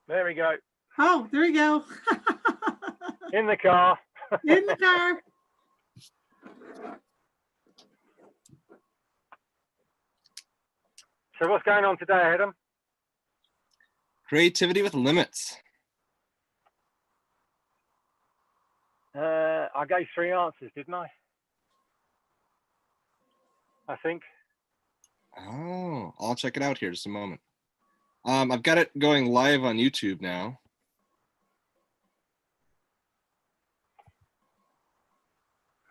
There we go. Oh, there we go. In the car. In the car. So what's going on today, Adam? Creativity with limits. I gave 3 answers, didn't I? I think. Oh, I'll check it out here just a moment. I've got it going live on YouTube now.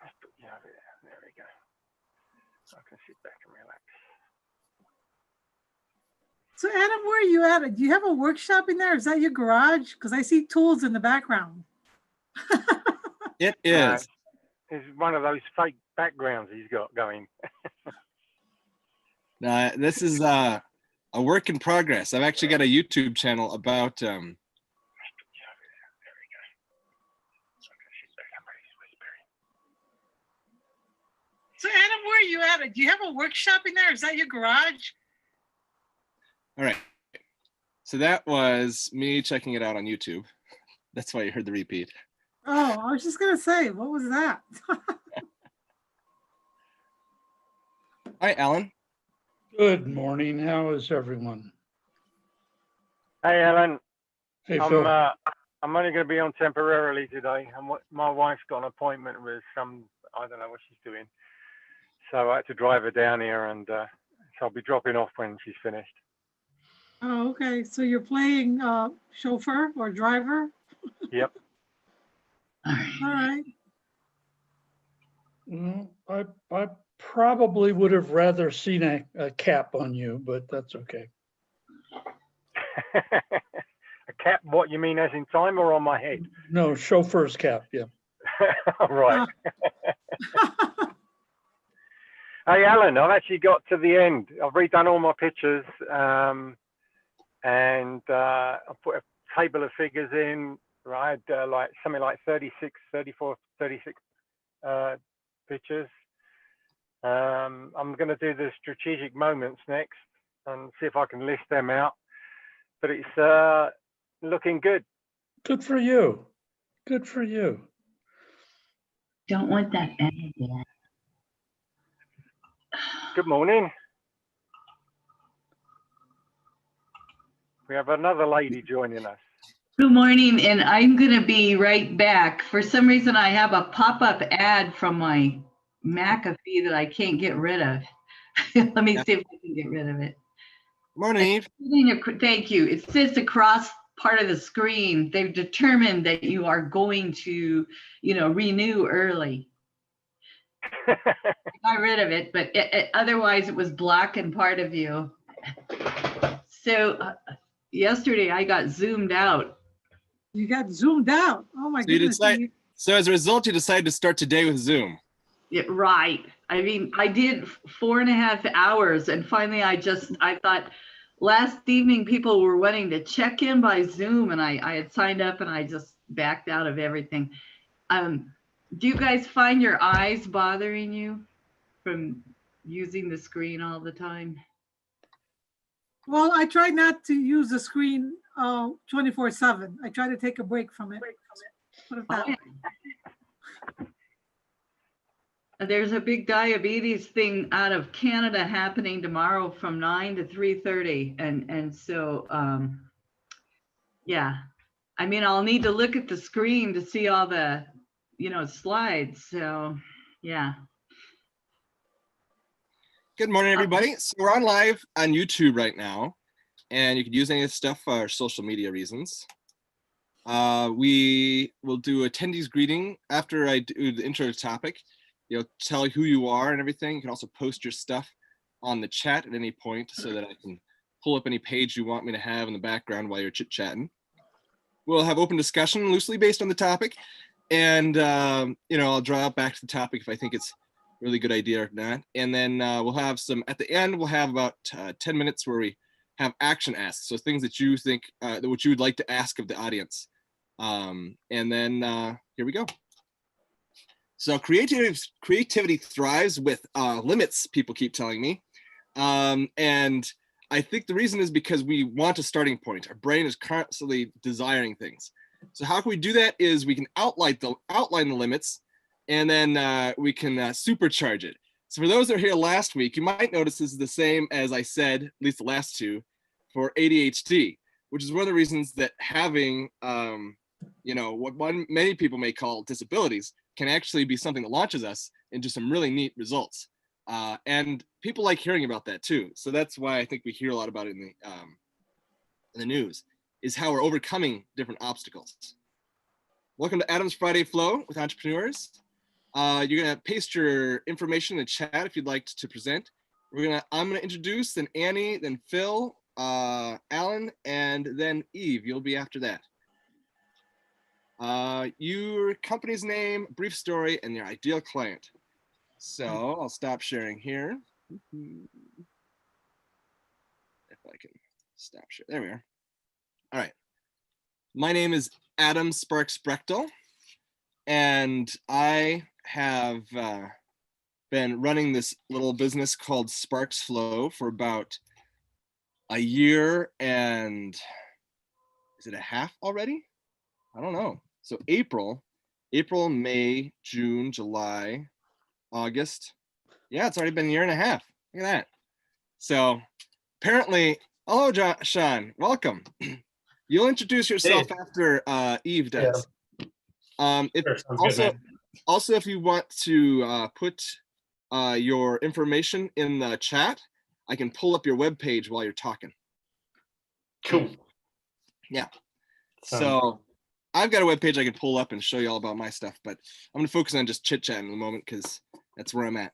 Let's put you over there. There we go. I can sit back and relax. So Adam, where are you at? Do you have a workshop in there? Is that your garage? Because I see tools in the background. It is. It's one of those fake backgrounds he's got going. This is a work in progress. I've actually got a YouTube channel about. There we go. So I can sit back and whispering. So Adam, where are you at? Do you have a workshop in there? Is that your garage? All right. So that was me checking it out on YouTube. That's why you heard the repeat. Oh, I was just gonna say, what was that? Hi, Alan. Good morning. How is everyone? Hey, Alan. Hey, Phil. I'm only going to be on temporarily today. My wife's got an appointment with some, I don't know what she's doing. So I had to drive her down here, and so I'll be dropping off when she's finished. Oh, okay. So you're playing chauffeur or driver? Yep. All right. Well, I probably would have rather seen a cap on you, but that's okay. A cap, what you mean, as in time or on my head? No, chauffeur's cap, yeah. Right. Hey, Alan, I've actually got to the end. I've redone all my pictures, and I put a table of figures in. I had like something like 36 pictures. I'm going to do the strategic moments next and see if I can list them out. But it's looking good. Good for you. Good for you. Don't want that bad yet. Good morning. We have another lady joining us. Good morning, and I'm gonna be right back. For some reason, I have a pop-up ad from my McAfee that I can't get rid of. Let me see if I can get rid of it. Morning, Eve. Thank you. It sits across part of the screen. They've determined that you are going to, renew early. I got rid of it, but otherwise it was blocking part of you. So yesterday I got zoomed out. You got zoomed out. Oh my goodness. So as a result, you decided to start today with Zoom. Yeah, right. I mean, I did 4.5 hours, and finally I thought last evening people were wanting to check in by Zoom, and I had signed up and I just backed out of everything. Do you guys find your eyes bothering you from using the screen all the time? Well, I try not to use the screen 24/7. I try to take a break from it. Put it that way. There's a big diabetes thing out of Canada happening tomorrow from 9 to 3:30. And so, yeah, I mean, I'll need to look at the screen to see all the, slides. So, yeah. Good morning, everybody. So we're on live on YouTube right now, and you can use any of this stuff for social media reasons. We will do attendees greeting after I do the intro topic. Tell who you are and everything. You can also post your stuff on the chat at any point so that I can pull up any page you want me to have in the background while you're chit-chatting. We'll have open discussion loosely based on the topic. And, I'll draw it back to the topic if I think it's a really good idea or not. And then we'll have at the end, we'll have about 10 minutes where we have action asks. So things that you think, what you would like to ask of the audience. And then here we go. So creativity thrives with limits, people keep telling me. And I think the reason is because we want a starting point. Our brain is constantly desiring things. So how can we do that is we can outline the limits, and then we can supercharge it. So for those that are here last week, you might notice this is the same as I said, at least the last two, for ADHD, which is one of the reasons that having, what many people may call disabilities can actually be something that launches us into some really neat results. And people like hearing about that too. So that's why I think we hear a lot about it in the news, is how we're overcoming different obstacles. Welcome to Adam's Friday Flow with Entrepreneurs. You're gonna paste your information in the chat if you'd like to present. I'm gonna introduce, then Annie, then Phil, Alan, and then Eve. You'll be after that. Your company's name, brief story, and your ideal client. So I'll stop sharing here. If I can stop share. There we are. All right. My name is Adam Sparks Brechtel, and I have been running this little business called Sparks Flow for about a year and is it a half already? I don't know. So April, May, June, July, August. Yeah, it's already been a year and a half. Look at that. So apparently, hello, Sean, welcome. You'll introduce yourself after Eve does. Also, if you want to put your information in the chat, I can pull up your webpage while you're talking. Cool. Yeah. So I've got a webpage I can pull up and show you all about my stuff, but I'm gonna focus on just chit chatting in a moment because that's where I'm at.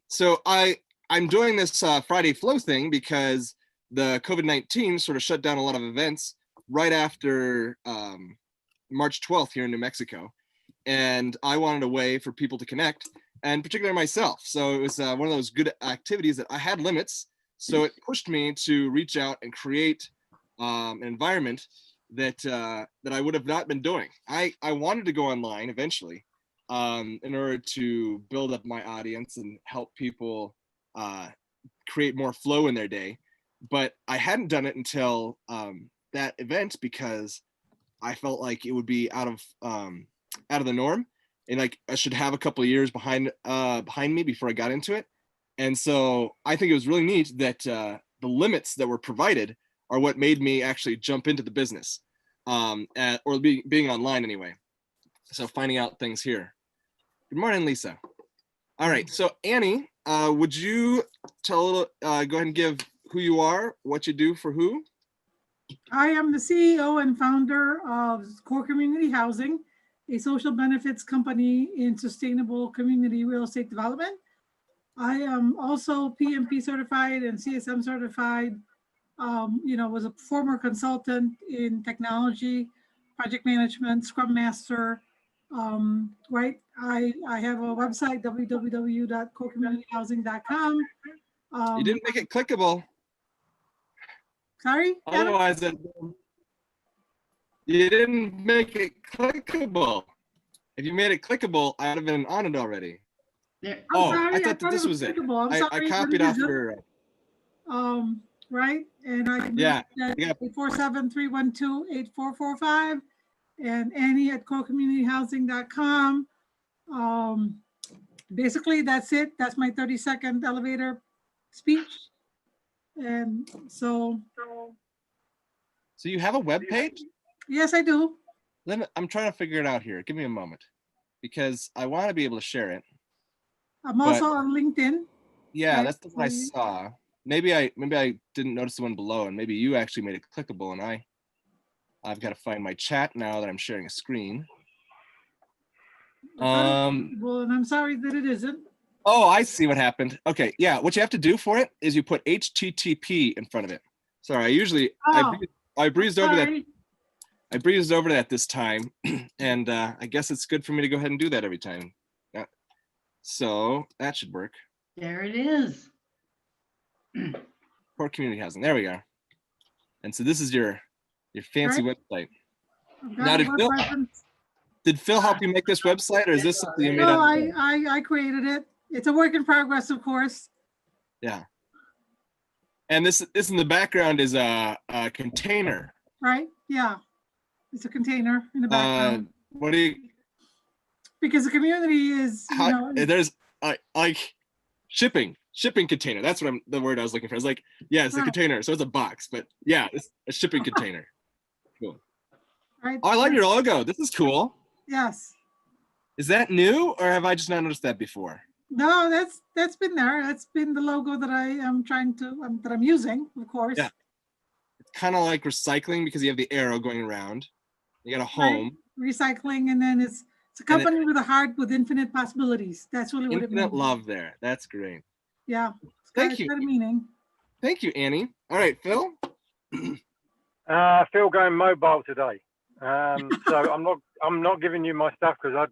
So I'm doing this Friday Flow thing because the COVID-19 sort of shut down a lot of events right after March 12th here in New Mexico. And I wanted a way for people to connect, and particularly myself. So it was one of those good activities that I had limits. So it pushed me to reach out and create an environment that I would have not been doing. I wanted to go online eventually in order to build up my audience and help people create more flow in their day. But I hadn't done it until that event because I felt like it would be out of the norm, and like I should have a couple of years behind me before I got into it. And so I think it was really neat that the limits that were provided are what made me actually jump into the business, or being online anyway. So finding out things here. Good morning, Lisa. All right, so Annie, would you go ahead and give who you are, what you do for who? I am the CEO and founder of Core Community Housing, a social benefits company in sustainable community real estate development. I am also PMP certified and CSM certified. Was a former consultant in technology, project management, Scrum Master. Right. I have a website, www.corecommunityhousing.com. You didn't make it clickable. Sorry? Otherwise, you didn't make it clickable. If you made it clickable, I'd have been on it already. Sorry, I thought that this was it. I copied off your. Right, and I can yeah. 847-312-8445, and Annie at corecommunityhousing.com. Basically, that's it. That's my 30-second elevator speech. And so you have a web page? Yes, I do. I'm trying to figure it out here. Give me a moment, because I want to be able to share it. I'm also on LinkedIn. Yeah, right? That's the one I saw. Maybe I didn't notice the one below, and maybe you actually made it clickable, and I've got to find my chat now that I'm sharing a screen. Well, and I'm sorry that it isn't. Oh, I see what happened. Okay, yeah, what you have to do for it is you put HTTP in front of it. Sorry, I breezed over that. I breezed over that this time, and I guess it's good for me to go ahead and do that every time. Yeah. So that should work. There it is. Core Community Housing. There we go. And so this is your fancy website. Now, did Phil help you make this website, or is this something you made? No, I created it. It's a work in progress, of course. Yeah. And this in the background is a container. right? Yeah. It's a container in the background. What do you? Because the community is, you know, There's like shipping container. That's what the word I was looking for. It's like, yeah, it's a Right. container. So it's a box, but yeah, it's a shipping container. Cool. right? Oh, I like your logo. This is cool. Yes. Is that new, or have I just not noticed that before? No, that's been there. That's been the logo that I am trying to, that I'm using, of course. Yeah. It's kind of like recycling because you have the arrow going around. You got a Right. home. Recycling, and then it's a And it- company with a heart with infinite possibilities. That's really what it Infinite means. love there. That's great. Yeah. Thank It's you. got a meaning. Thank you, Annie. All right, Phil. Phil going mobile today. So I'm not giving you my stuff because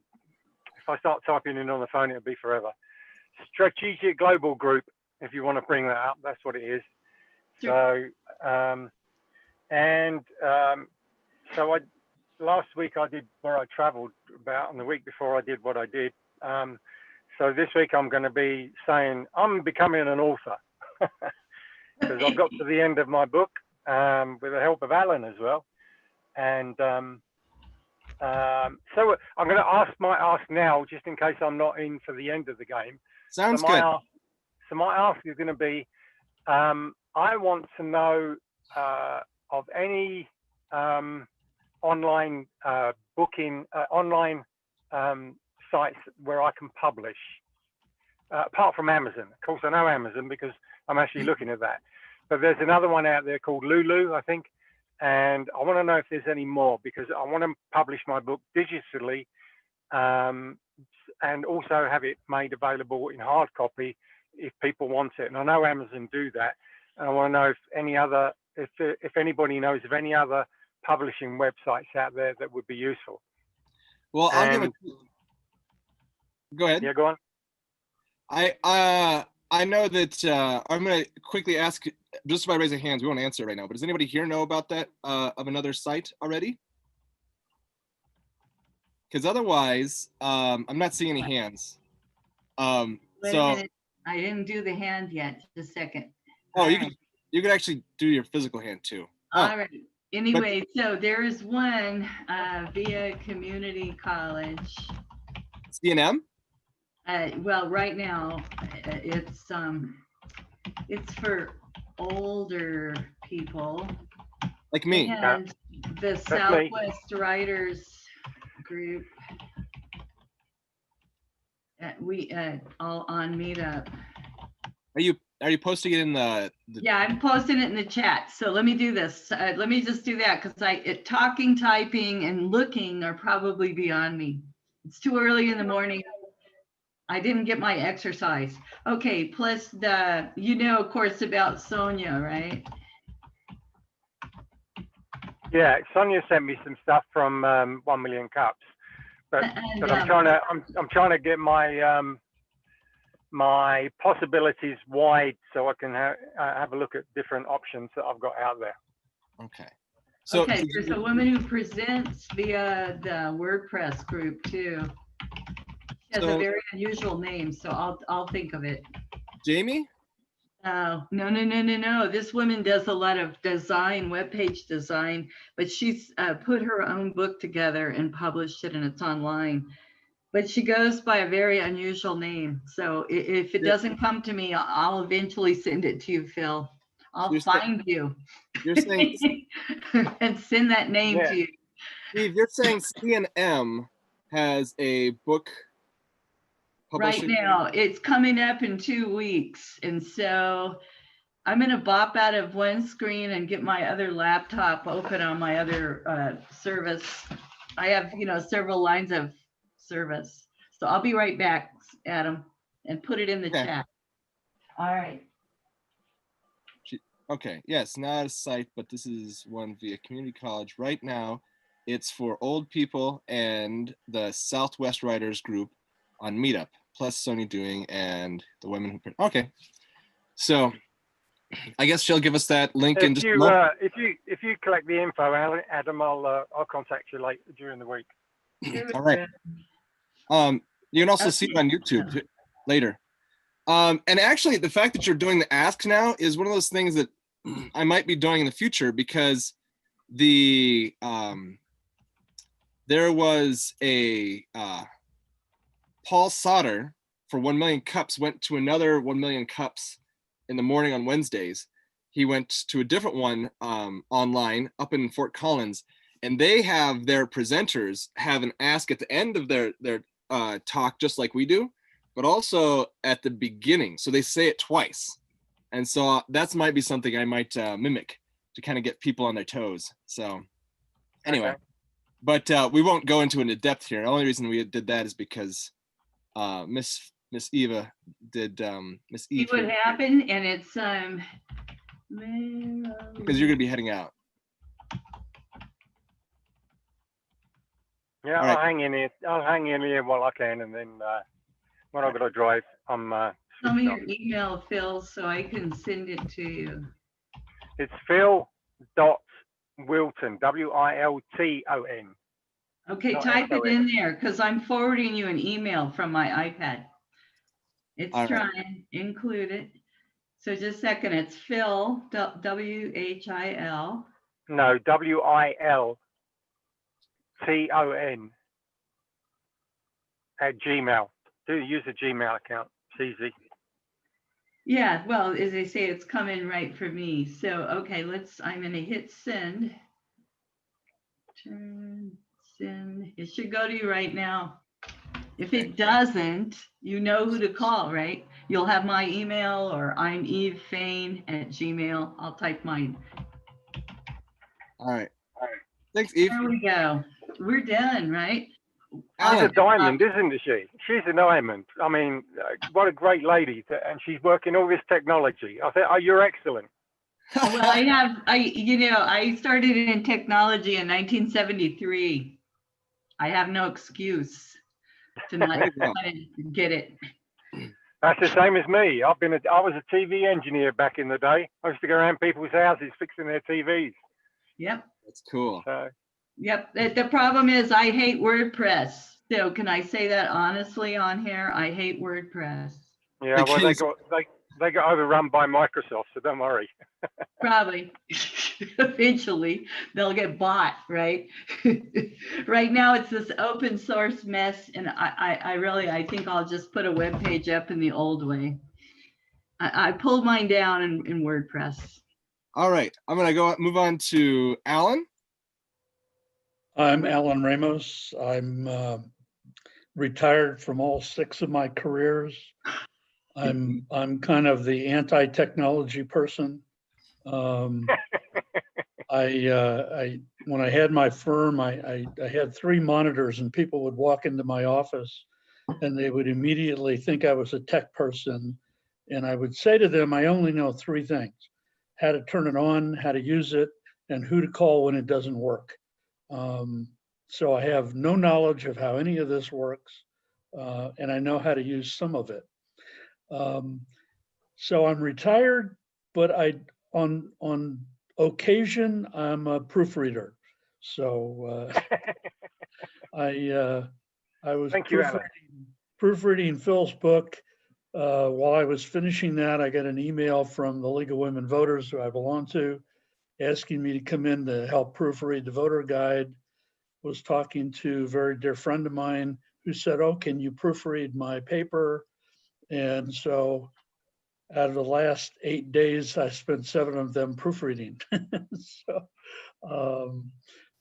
if I start typing in on the phone, it'll be forever. Strategic Global Group, if you want to bring that up, that's what it is. Sure. So, so last week I did where I traveled about, and the week before I did what I did. So this week I'm going to be saying I'm becoming an author because I've got to the end of my book with the help of Alan as well. And so I'm going to might ask now, just in case I'm not in for the end of the game. Sounds so good. My ask is going to be, I want to know of any online booking, online sites where I can publish, apart from Amazon. Of course, I know Amazon because I'm actually looking at that. But there's another one out there called Lulu, I think. And I want to know if there's any more because I want to publish my book digitally and also have it made available in hard copy if people want it. And I know Amazon do that. And I want to know if anybody knows of any other publishing websites out there that would be useful. Well, I'll give it. Go ahead. Yeah, go on. I know that I'm going to quickly ask just by raising hands. We won't answer it right now, but does anybody here know about that of another site already? Because otherwise, I'm not seeing any hands. Wait a So minute. I didn't do the hand yet. Just a second. oh, All you right. could actually do your physical hand too. Oh, All right. Anyway, so there is one via community college. CNM. Well, right now it's for older people. Like me. And the me. Southwest Writers Group. We all on Meetup. Are you posting it in the Yeah, I'm posting it in the chat. So let me do this. Let me just do that because talking, typing, and looking are probably beyond me. It's too early in the morning. I didn't get my exercise. Okay, plus of course, about Sonia, right? Yeah, Sonia sent me some stuff from 1 Million Cups, but And, I'm trying to get my my possibilities wide so I can have a look at different options that I've got out there. Okay. So okay, there's a woman who presents via the WordPress group too. She has a very unusual name, so I'll think of it. Jamie? Oh, no. This woman does a lot of design, webpage design, but she's put her own book together and published it, and it's online. But she goes by a very unusual name. So if it doesn't come to me, I'll eventually send it to you, Phil. I'll find you. You're saying and send that name to you. Steve, you're saying CNM has a book publishing? Right now, it's coming up in 2 weeks. And so I'm going to bop out of one screen and get my other laptop open on my other service. I have, several lines of service. So I'll be right back, Adam, and put it in the chat. All right. Okay, yes, not a site, but this is one via community college. Right now, it's for old people and the Southwest Writers Group on Meetup, plus Sonia Doing and the women who print. Okay, so I guess she'll give us that link in just a moment. If you collect the info, Adam, I'll contact you later during the week. All right. You can also see it on YouTube later. And actually, the fact that you're doing the asks now is one of those things that I might be doing in the future, because the there was a Paul Sauter for 1 Million Cups went to another 1 Million Cups in the morning on Wednesdays. He went to a different one online up in Fort Collins, and they have their presenters have an ask at the end of their talk, just like we do, but also at the beginning. So they say it twice. And so that might be something I might mimic to kind of get people on their toes. So anyway, Okay. but we won't go into it in depth here. The only reason we did that is because Miss Eva did Miss See Eve. what happened, and it's Because you're gonna be heading out. Yeah, All right. I'll hang in here. I'll hang in here while I can, and then when I've got to drive, I'm. tell me switched your on. email, Phil, so I can send it to you. It's Phil.Wilton, Wilton. Okay, Not type it SON. in there because I'm forwarding you an email from my iPad. It's All right. trying, include it. So just a second, it's Phil, W-H-I-L. No, Wilton at Gmail. Do use a Gmail account. It's easy. Yeah, well, as they say, it's coming right for me. So, okay, I'm gonna hit send. Send. It should go to you right now. If it doesn't, you know who to call, right? You'll have my email, or I'm Eve Fain at Gmail. I'll type mine. All right. Thanks, Eve. There we go. We're done, right? She's Alan. a diamond, isn't she? She's a diamond. I mean, what a great lady. And she's working all this technology. I think, oh, you're excellent. Well, I started in technology in 1973. I have no excuse to not There you go. get it. That's the same as me. I was a TV engineer back in the day. I used to go around people's houses fixing their TVs. Yep. That's cool. So Yep. The problem is I hate WordPress. So can I say that honestly on here? I hate WordPress. yeah, well, they got overrun by Microsoft, so don't worry. Probably. Eventually they'll get bought, right? Right now it's this open source mess, and I think I'll just put a web page up in the old way. I pulled mine down in WordPress. All right. I'm gonna move on to Alan. I'm Alan Ramos. I'm retired from all 6 of my careers. I'm kind of the anti-technology person. When I had my firm, I had 3 monitors, and people would walk into my office and they would immediately think I was a tech person. And I would say to them, I only know 3 things: how to turn it on, how to use it, and who to call when it doesn't work. So I have no knowledge of how any of this works, and I know how to use some of it. So I'm retired, but on occasion I'm a proofreader. So I was Thank you, Alan. proofreading Phil's book. While I was finishing that, I got an email from the League of Women Voters, who I belong to, asking me to come in to help proofread the voter guide. Was talking to a very dear friend of mine who said, "Oh, can you proofread my paper?" And so out of the last 8 days, I spent 7 of them proofreading.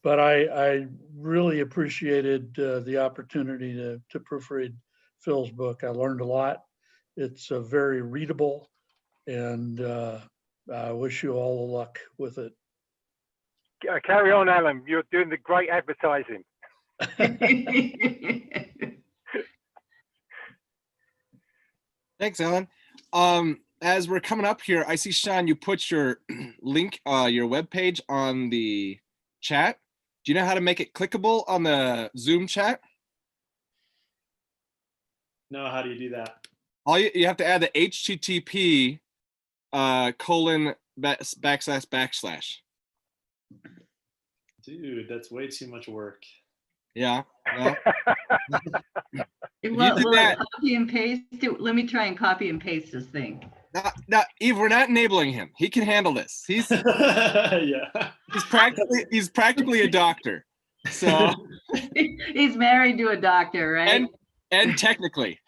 But I really appreciated the opportunity to proofread Phil's book. I learned a lot. It's very readable, and I wish you all the luck with it. Carry on, Alan. You're doing the great advertising. Thanks, Alan. As we're coming up here, I see, Sean, you put your link, your webpage on the chat. Do you know how to make it clickable on the Zoom chat? No, how do you do that? All you have to add the HTTP : // Dude, that's way too much work. Yeah. Well, Will, did will it that- copy and paste it? Let me try and copy and paste this thing. Eve, we're not enabling him. He can handle this. He's Yeah. practically a doctor. So He's married to a doctor, right? and technically.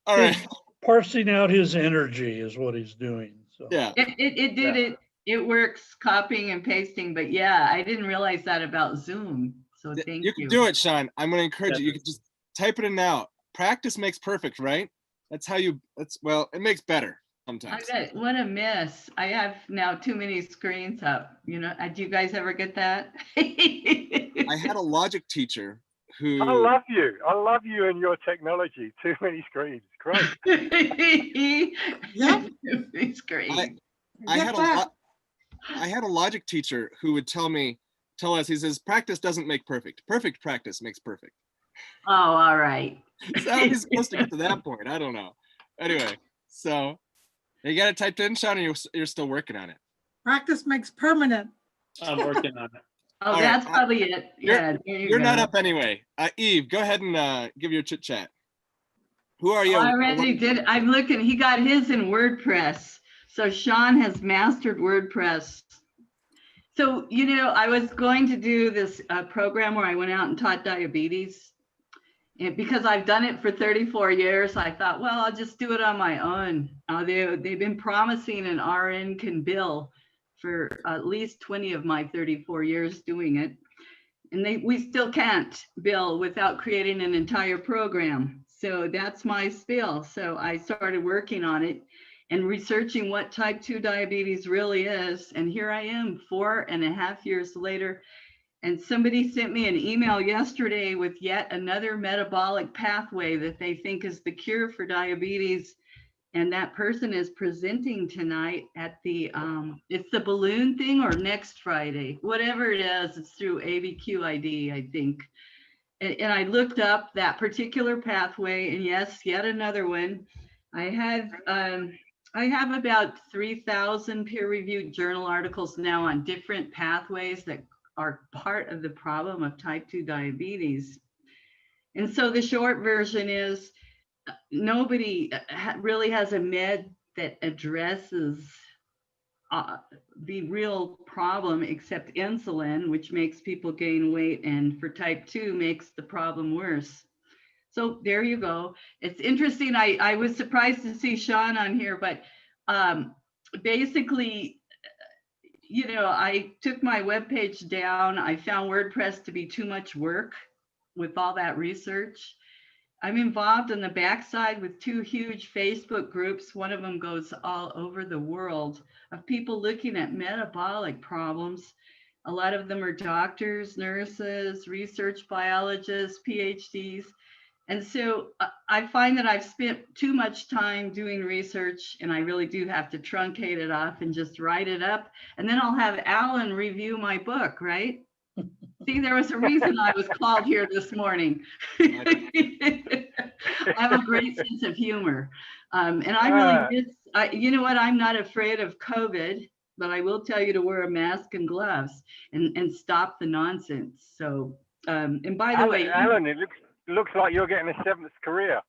All right. He's parsing out his energy is what he's doing. So Yeah. It did Yeah. it. It works copying and pasting, but yeah, I didn't realize that about Zoom. So thank You you. can do it, Sean. I'm gonna encourage you. You Yeah. can just type it in now. Practice makes perfect, right? That's how you well, it makes better I sometimes. bet, what a miss. I have now too many screens up. You know, do you guys ever get that? I had a logic teacher who I love you. I love you and your technology. Too many screens. Great. Yep. It's great. I Get had that. I had a logic teacher who would tell us, he says, practice doesn't make perfect. Perfect practice makes perfect. Oh, all right. So how are you supposed to get to that point? I don't know. Anyway, so you got it typed in, Sean, or you're still working on it? Practice makes permanent. I'm working on it. Oh, All right, that's probably it. Yeah, there you You're not go. up anyway. Eve, go ahead and give your chit chat. Who are you? I already did. I'm looking, he got his in WordPress. So Sean has mastered WordPress. So, you know, I was going to do this program where I went out and taught diabetes. And because I've done it for 34 years, I thought, well, I'll just do it on my own. They've been promising an RN can bill for at least 20 of my 34 years doing it. And we still can't bill without creating an entire program. So that's my spiel. So I started working on it and researching what type 2 diabetes really is. And here I am 4.5 years later. And somebody sent me an email yesterday with yet another metabolic pathway that they think is the cure for diabetes. And that person is presenting tonight at the, it's the balloon thing or next Friday, whatever it is, it's through ABQID, I think. And I looked up that particular pathway, and yes, yet another one. I have about 3,000 peer-reviewed journal articles now on different pathways that are part of the problem of type 2 diabetes. And so the short version is nobody really has a med that addresses the real problem except insulin, which makes people gain weight, and for type 2 makes the problem worse. So there you go. It's interesting. I was surprised to see Sean on here, but basically, you know, I took my webpage down. I found WordPress to be too much work with all that research. I'm involved on the backside with 2 huge Facebook groups. One of them goes all over the world of people looking at metabolic problems. A lot of them are doctors, nurses, research biologists, PhDs. And so I find that I've spent too much time doing research, and I really do have to truncate it off and just write it up. And then I'll have Alan review my book, right? See, there was a reason I was called here this morning. I have a great sense of humor. And I really miss, you know what, I'm not afraid of COVID, but I will tell you to wear a mask and gloves and stop the nonsense. So, and by the way, Alan, it looks like you're getting a 7th career.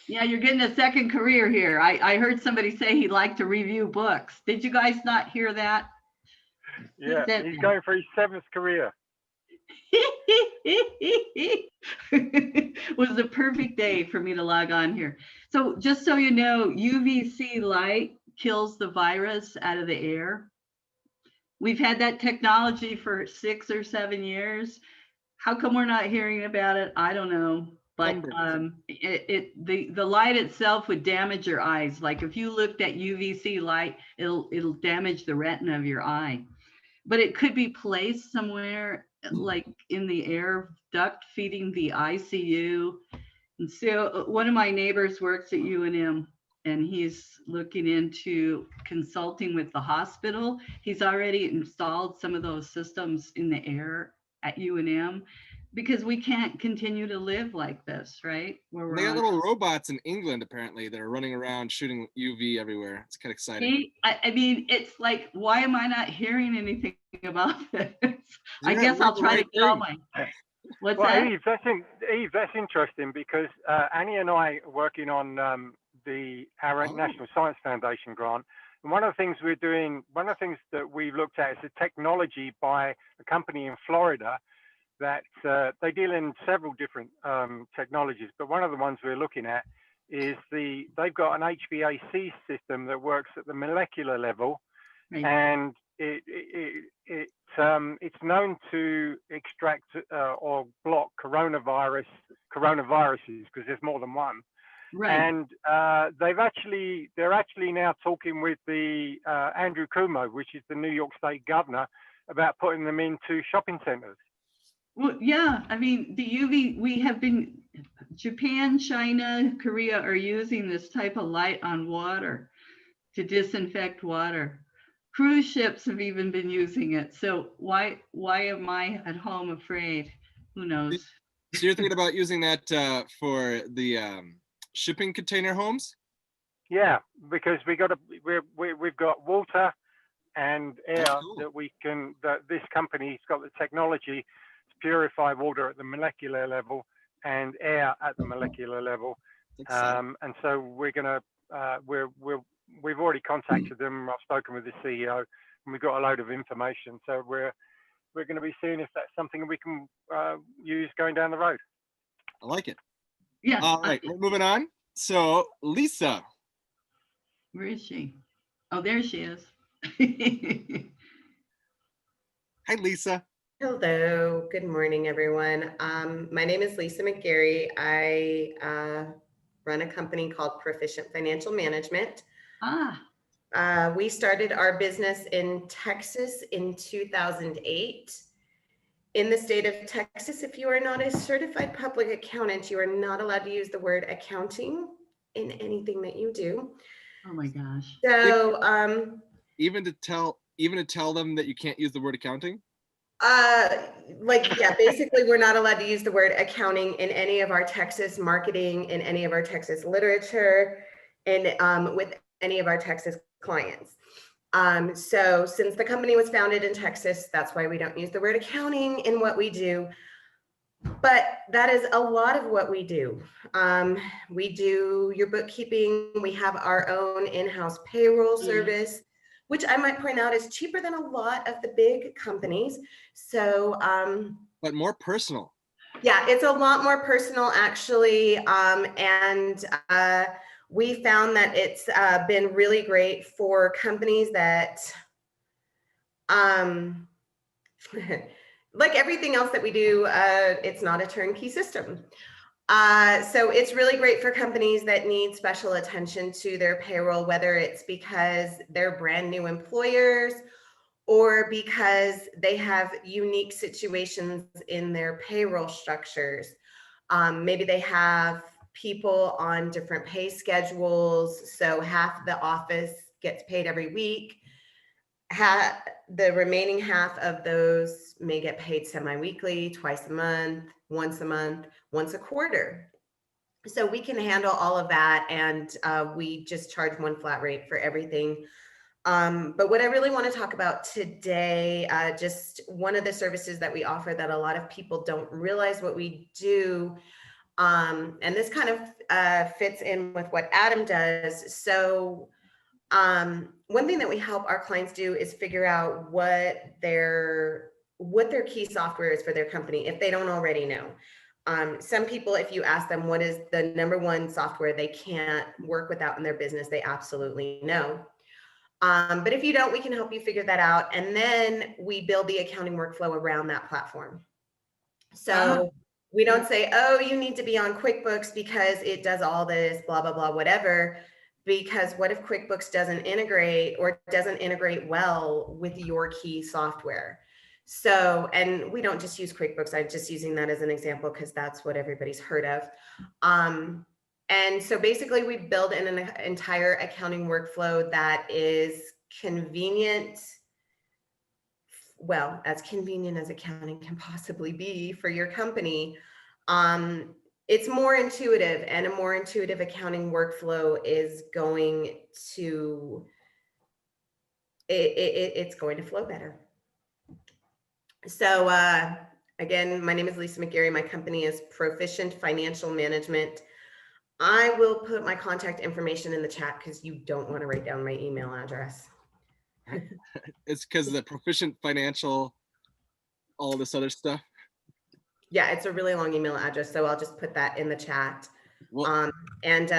yeah, you're getting a second career here. I heard somebody say he'd like to review books. Did you guys not hear that? Yeah, he's going for his 7th career. Was the perfect day for me to log on here. So just so you know, UVC light kills the virus out of the air. We've had that technology for 6 or 7 years. How come we're not hearing about it? I don't know. But the light itself would damage your eyes. Like if you looked at UVC light, it'll damage the retina of your eye. But it could be placed somewhere like in the air duct feeding the ICU. And so one of my neighbors works at UNM, and he's looking into consulting with the hospital. He's already installed some of those systems in the air at UNM because we can't continue to live like this, right? Where They got little robots in England apparently that are running around shooting UV everywhere. It's kind of exciting. I mean, it's like, why am I not hearing anything about this? I guess I'll try to tell my. What's Well, that? Eve, that's interesting because Annie and I are working on our Oh. National Science Foundation grant. And one of the things that we looked at is the technology by a company in Florida that they deal in several different technologies. But one of the ones we're looking at is they've got an HVAC system that works at the molecular level, Right. and it's known to extract or block coronaviruses because there's more than one. Right. And they're actually now talking with the Andrew Cuomo, which is the New York State governor, about putting them into shopping centers. Well, yeah, I mean, the UV, we have been, Japan, China, Korea are using this type of light on water to disinfect water. Cruise ships have even been using it. So why am I at home afraid? Who knows? So you're thinking about using that for the shipping container homes? Yeah, because we've got water and air cool. that this company's got the technology to purify water at the molecular level and air at the molecular level. And so we've already contacted them. I've spoken with the CEO and we've got a load of information. So we're going to be seeing if that's something we can use going down the road. I like it. Yeah. All right, we're moving on. So Lisa. Where is she? Oh, there she is. Hi, Lisa. Hello, good morning, everyone. My name is Lisa McGarry. I run a company called Proficient Financial Management. We started our business in Texas in 2008. In the state of Texas, if you are not a certified public accountant, you are not allowed to use the word accounting in anything that you do. Oh my gosh. So even to tell them that you can't use the word accounting? Yeah, basically we're not allowed to use the word accounting in any of our Texas marketing, in any of our Texas literature, and with any of our Texas clients. So since the company was founded in Texas, that's why we don't use the word accounting in what we do. But that is a lot of what we do. We do your bookkeeping. We have our own in-house payroll service, which I might point out is cheaper than a lot of the big companies. So, but more personal. Yeah, it's a lot more personal actually. We found that it's been really great for companies that, like everything else that we do, it's not a turnkey system. So it's really great for companies that need special attention to their payroll, whether it's because they're brand new employers or because they have unique situations in their payroll structures. Maybe they have people on different pay schedules, so half the office gets paid every week. The remaining half of those may get paid semi-weekly, twice a month, once a quarter. So we can handle all of that, and we just charge one flat rate for everything. But what I really want to talk about today, just one of the services that we offer that a lot of people don't realize what we do, and this kind of fits in with what Adam does. So one thing that we help our clients do is figure out what their key software is for their company, if they don't already know. Some people, if you ask them what is the #1 software they can't work without in their business, they absolutely know. But if you don't, we can help you figure that out. And then we build the accounting workflow around that platform. So we don't say, oh, you need to be on QuickBooks because it does all this, blah, blah, blah, whatever. Because what if QuickBooks doesn't integrate or doesn't integrate well with your key software? So, and we don't just use QuickBooks. I'm just using that as an example because that's what everybody's heard of. And so basically we build in an entire accounting workflow that is convenient, well, as convenient as accounting can possibly be for your company. It's more intuitive, and a more intuitive accounting workflow is going to, it's going to flow better. So Again, my name is Lisa McGarry. My company is Proficient Financial Management. I will put my contact information in the chat because you don't want to write down my email address. It's because of the Proficient Financial, all this other stuff. Yeah, it's a really long email address, so I'll just put that in the chat. Well, And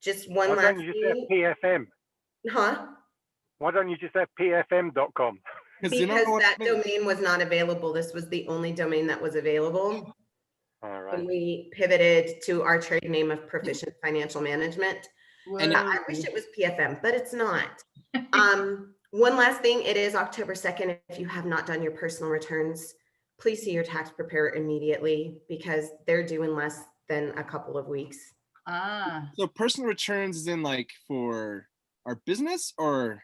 just one Why last don't you just thing. have PFM? Huh? Why don't you just have pfm.com? because you know Because what that I mean? domain was not available. This was the only domain that was available. All When right. we pivoted to our trade name of Proficient Financial Management. And- Yeah, I wish it was PFM, but it's not. One last thing, it is October 2nd. If you have not done your personal returns, please see your tax preparer immediately because they're due in less than a couple of weeks. Ah, So personal returns is in like for our business or?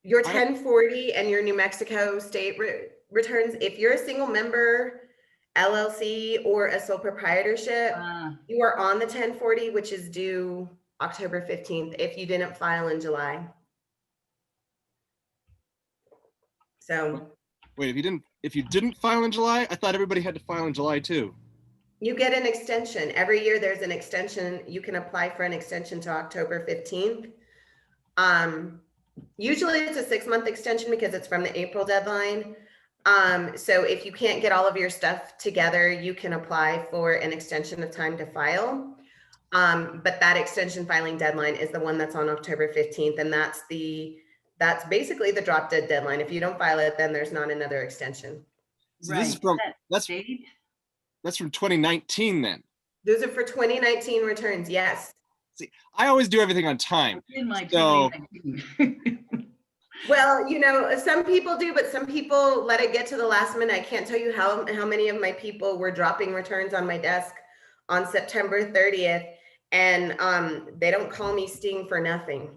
Your I don't- 1040 and your New Mexico state returns, if you're a single member, LLC, or a sole proprietorship, you are on the 1040, which is due October 15th if you didn't file in July. So Wait, if you didn't file in July, I thought everybody had to file in July too. you get an extension. Every year there's an extension. You can apply for an extension to October 15th. Usually it's a 6-month extension because it's from the April deadline. So if you can't get all of your stuff together, you can apply for an extension of time to file. But that extension filing deadline is the one that's on October 15th. And that's basically the drop dead deadline. If you don't file it, then there's not another extension. So this is right. from, That date? that's from 2019 then. Those are for 2019 returns. Yes. See, I always do everything on time. In my So- 2019. Well, you know, some people do, but some people let it get to the last minute. I can't tell you how many of my people were dropping returns on my desk on September 30th, and they don't call me Sting for nothing.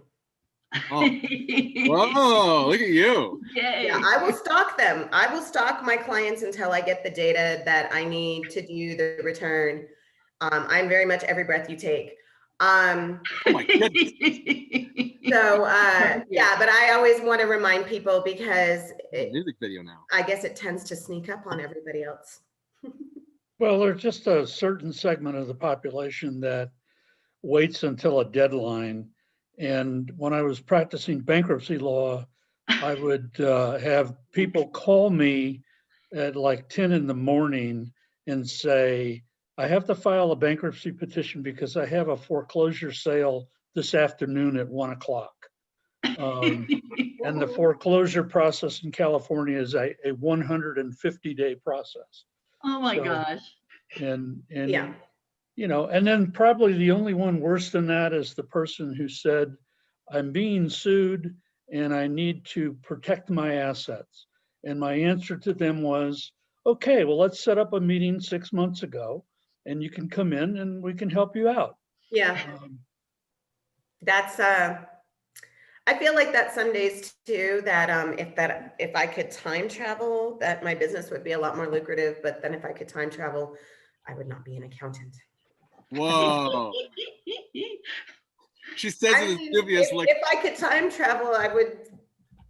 Oh, whoa, look at you. Yay. Yeah, I will stalk them. I will stalk my clients until I get the data that I need to do the return. I'm very much every breath you take. Oh my goodness. So yeah, but I always want to remind people because Music video now. I guess it tends to sneak up on everybody else. Well, there's just a certain segment of the population that waits until a deadline. And when I was practicing bankruptcy law, I would have people call me at like 10 in the morning and say, I have to file a bankruptcy petition because I have a foreclosure sale this afternoon at 1 o'clock. And the foreclosure process in California is a 150-day process. Oh my So- gosh. And Yeah. you know, and then probably the only one worse than that is the person who said, I'm being sued and I need to protect my assets. And my answer to them was, okay, well, let's set up a meeting 6 months ago and you can come in and we can help you out. Yeah, that's I feel like that some days too, that if I could time travel, that my business would be a lot more lucrative. But then if I could time travel, I would not be an accountant. Whoa. She says I it is mean, dubious. Like, if I could time travel, I would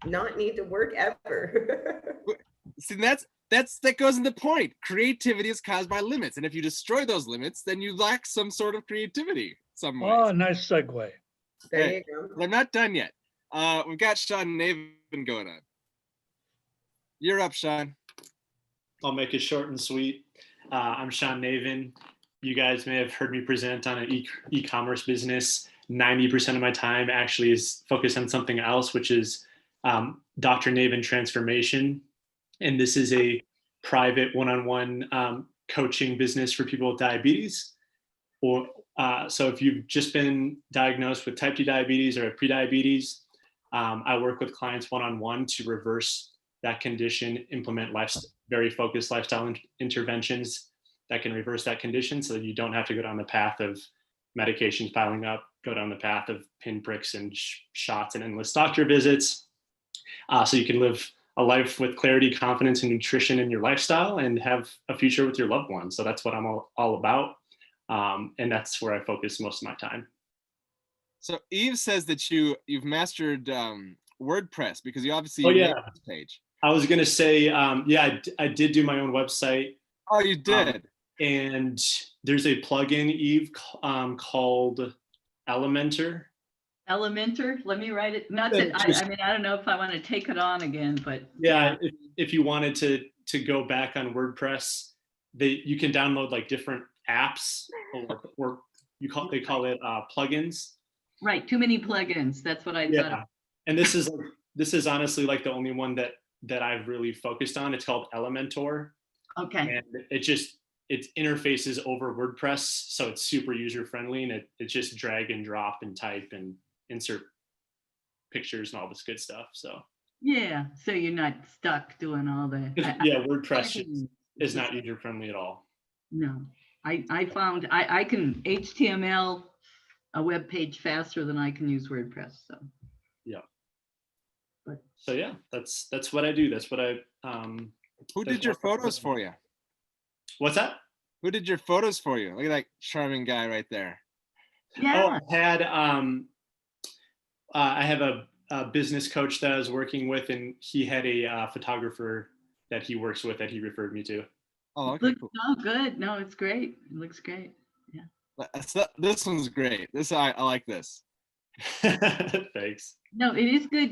not need to work ever. see, that goes in the point. Creativity is caused by limits. And if you destroy those limits, then you lack some sort of creativity some way. Oh, nice segue. There Hey. you go. But I'm not done yet. We've got Sean Navin going on. You're up, Sean. I'll make it short and sweet. I'm Sean Navin. You guys may have heard me present on an e-commerce business. 90% of my time actually is focused on something else, which is Dr. Navin Transformation. And this is a private one-on-one coaching business for people with diabetes. So if you've just been diagnosed with type 2 diabetes or prediabetes, I work with clients one-on-one to reverse that condition, implement very focused lifestyle interventions that can reverse that condition so that you don't have to go down the path of medications piling up, go down the path of pinpricks and shots and endless doctor visits. So you can live a life with clarity, confidence, and nutrition in your lifestyle and have a future with your loved ones. So that's what I'm all about. And that's where I focus most of my time. So Eve says that you've mastered WordPress because you obviously Oh, made yeah. this page. I was gonna say, yeah, I did do my own website, Oh, you did. and there's a plugin, Eve, called Elementor. Elementor, let me write it. Not that, I mean, I don't know if I want to take it on again, but Yeah, if you wanted to go back on WordPress, you can download like different apps, or they call it plugins. right, too many plugins. That's what I thought. Yeah, and this is honestly like the only one that I've really focused on. It's called Elementor, Okay, and it interfaces over WordPress, so it's super user friendly, and it's just drag and drop and type and insert pictures and all this good stuff. So yeah, so you're not stuck doing all the. yeah, WordPress is not user friendly at all. No, I found I can HTML a web page faster than I can use WordPress, so. Yeah. But- So yeah, that's what I do. That's what I Who that's did your what- photos for you? What's that? Who did your photos for you? Look at that charming guy right there. Yeah, I have a business coach that I was working with, and he had a photographer that he works with that he referred me to. Oh, okay, looks cool. so good. No, it's great. It looks great. This one's great. I like this. Thanks. No, it is good.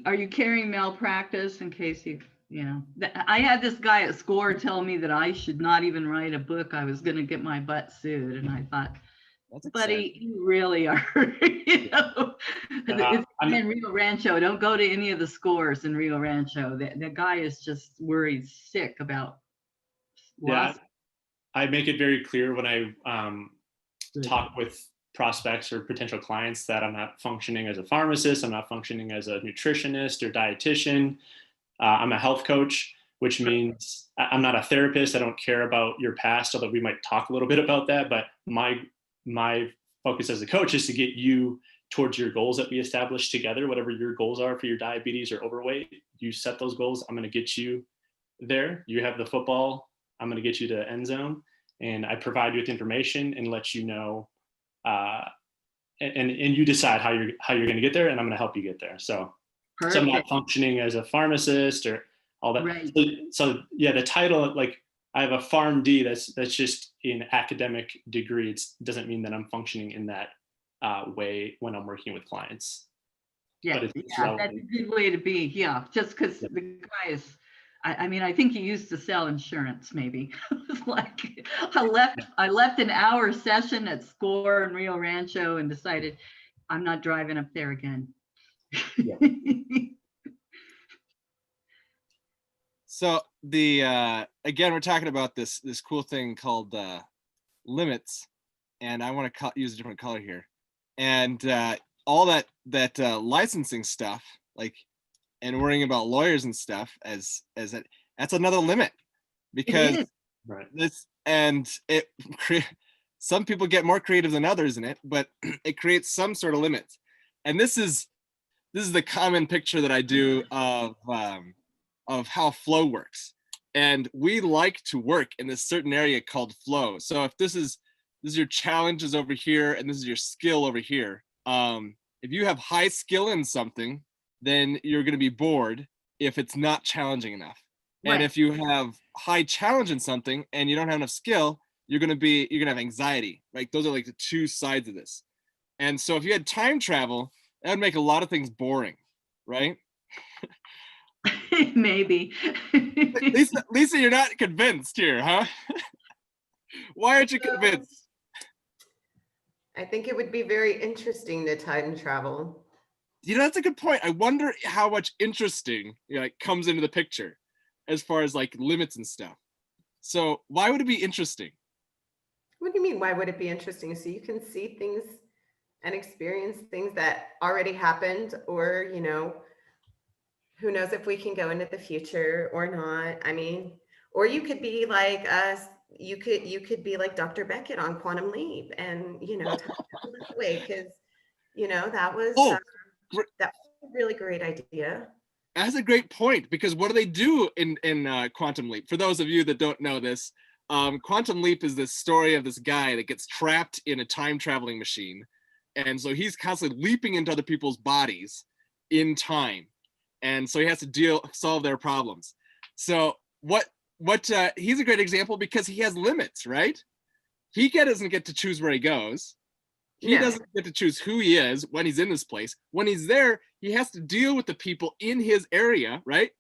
Are you carrying malpractice in case I had this guy at SCORE tell me that I should not even write a book. I was going to get my butt sued. And I thought, That's exciting. buddy, you really are, It's in Rio Rancho. Don't go to any of the SCOREs in Rio Rancho. The guy is just worried sick about. Yeah, loss. I make it very clear when I Good. talk with prospects or potential clients that I'm not functioning as a pharmacist. I'm not functioning as a nutritionist or dietitian. I'm a health coach, which means I'm not a therapist. I don't care about your past, although we might talk a little bit about that. But my focus as a coach is to get you towards your goals that we established together. Whatever your goals are for your diabetes or overweight, you set those goals. I'm going to get you there. You have the football. I'm going to get you to end zone, and I provide you with information and let you know, and you decide how you're going to get there, and I'm going to help you get there. So I'm not functioning as a pharmacist or all that. Right. So yeah, the title, like I have a PharmD, that's just an academic degree. It doesn't mean that I'm functioning in that way when I'm working with clients. Yeah, But that's a good way to be. Yeah, just because the guy is, I mean, I think he used to sell insurance. Maybe it's like I left an hour session at SCORE in Rio Rancho and decided I'm not driving up there again. Yeah. So again, we're talking about this cool thing called limits, and I want to use a different color here, and all that licensing stuff, like, and worrying about lawyers and stuff that's another limit, because Right. some people get more creative than others in it, but it creates some sort of limits. And this is the common picture that I do of how flow works. And we like to work in this certain area called flow. So if this is your challenges over here and this is your skill over here, if you have high skill in something, then you're going to be bored if it's not challenging enough. Right. And if you have high challenge in something and you don't have enough skill, you're going to have anxiety. Right? Those are like the two sides of this. And so if you had time travel, that would make a lot of things boring, right? Maybe. Lisa, you're not convinced here, huh? Why aren't you convinced? I think it would be very interesting to time travel. That's a good point. I wonder how much interesting comes into the picture as far as like limits and stuff. So why would it be interesting? What do you mean? Why would it be interesting? So you can see things and experience things that already happened, or, who knows if we can go into the future or not. I mean, or you could be like us. You could be like Dr. Beckett on Quantum Leap, and talk about it that way, because that was that was a really great idea. That's a great point, because what do they do in Quantum Leap? For those of you that don't know this, Quantum Leap is this story of this guy that gets trapped in a time traveling machine, and so he's constantly leaping into other people's bodies in time. and so he has to solve their problems. So he's a great example because he has limits, right? He doesn't get to choose where he goes. He No. doesn't get to choose who he is when he's in this place. When he's there, he has to deal with the people in his area, right?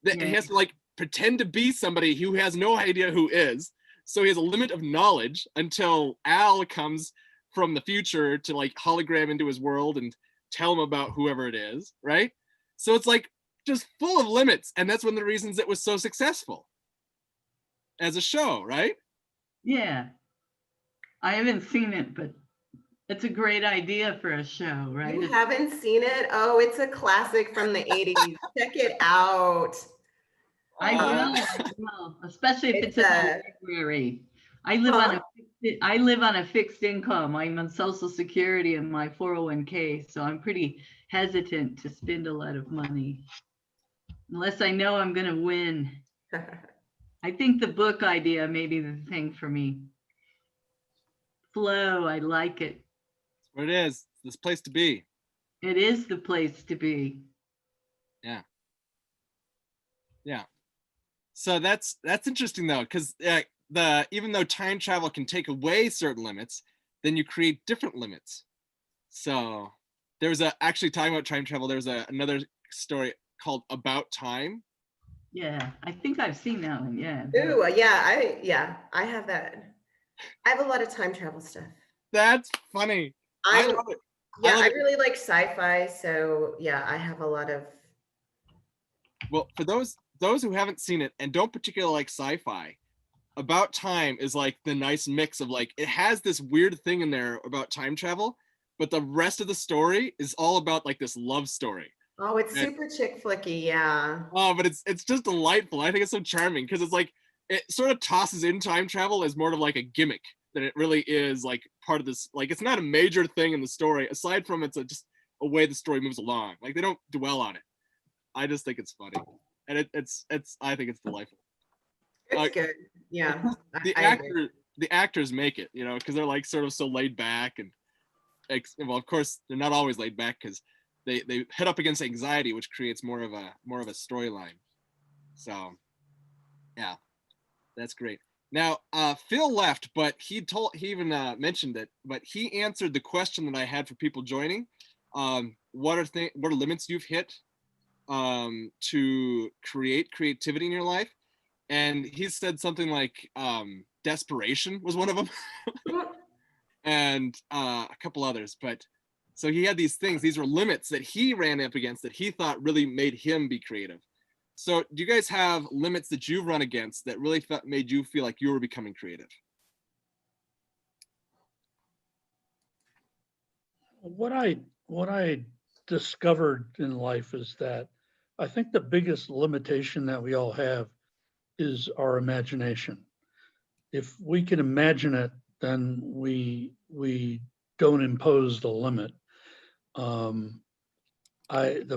That he has to like pretend to be somebody who has no idea who is. So he has a limit of knowledge until Al comes from the future to like hologram into his world and tell him about whoever it is, right? So it's like just full of limits. And that's one of the reasons it was so successful as a show, right? Yeah. I haven't seen it, but it's a great idea for a show, right? You haven't seen it? Oh, it's a classic from the 80s. Check it out. I will, especially if it's in the library. I live on a fixed income. I'm on Social Security and my 401k, so I'm pretty hesitant to spend a lot of money unless I know I'm going to win. I think the book idea may be the thing for me. Flow, I like it. That's what it is. It's this place to be. It is the place to be. Yeah. Yeah. So that's interesting though, because even though time travel can take away certain limits, then you create different limits. So there's actually talking about time travel. There's another story called About Time. Yeah, I think I've seen that one. Yeah. Ooh, yeah, I have that. I have a lot of time travel stuff. That's funny. I love it. Yeah, I really like sci-fi, so yeah, I have a lot of. Well, for those who haven't seen it and don't particularly like sci-fi, About Time is like the nice mix of like, it has this weird thing in there about time travel, but the rest of the story is all about like this love story. Oh, it's super chick flicky, yeah. Oh, but it's just delightful. I think it's so charming because it's like, it sort of tosses in time travel as more of like a gimmick than it really is like part of this. Like, it's not a major thing in the story, aside from it's just a way the story moves along. Like, they don't dwell on it. I just think it's funny. And I think it's delightful. It's good. Yeah. The actors make it, because they're like sort of so laid back and well, of course they're not always laid back because they hit up against anxiety, which creates more of a storyline. So yeah, that's great. Now Phil left, but he even mentioned it, but he answered the question that I had for people joining. What are limits you've hit to create creativity in your life? And he said something like desperation was one of them. And a couple others. But so he had these things, these were limits that he ran up against that he thought really made him be creative. So do you guys have limits that you've run against that really made you feel like you were becoming creative? What I discovered in life is that I think the biggest limitation that we all have is our imagination. If we can imagine it, then we don't impose the limit. The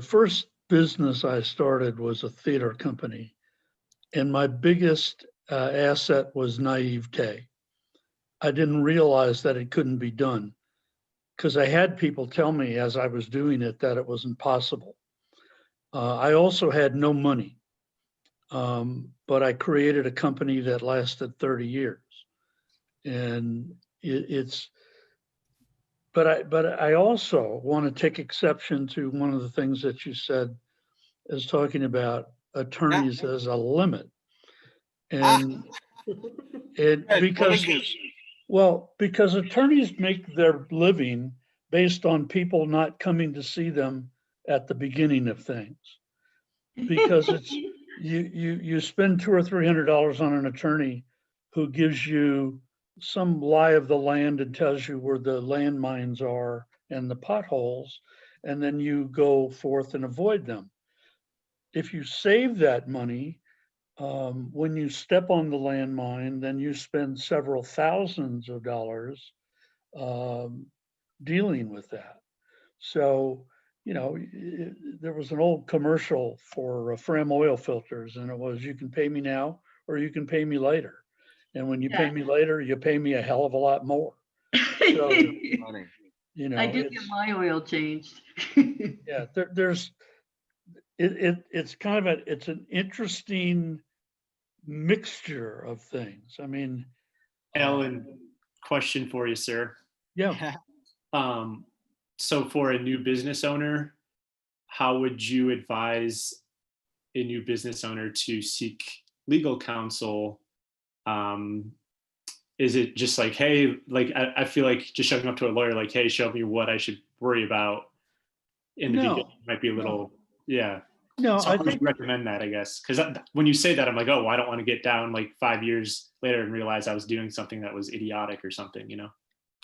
first business I started was a theater company, and my biggest asset was naivete. I didn't realize that it couldn't be done because I had people tell me as I was doing it that it was impossible. I also had no money, but I created a company that lasted 30 years. And but I also want to take exception to one of the things that you said is talking about attorneys as a limit. And because attorneys make their living based on people not coming to see them at the beginning of things. Because it's you spend $200 or $300 on an attorney who gives you some lie of the land and tells you where the landmines are and the potholes, and then you go forth and avoid them. If you save that money, when you step on the landmine, then you spend several thousands of dollars dealing with that. So, there was an old commercial for Fram oil filters, and it was, you can pay me now or you can pay me later. And when you pay me later, you pay me a hell of a lot more. So, I do get my oil changed. Yeah, it's kind of it's an interesting mixture of things. I mean, Alan, question for you, sir. yeah. So for a new business owner, how would you advise a new business owner to seek legal counsel? Is it just like, hey, like I feel like just showing up to a lawyer, like, hey, show me what I should worry about in the beginning might be a little, yeah. No, So I I would think, recommend that, I guess, because when you say that, I'm like, oh, well, I don't want to get down like 5 years later and realize I was doing something that was idiotic or something, you know?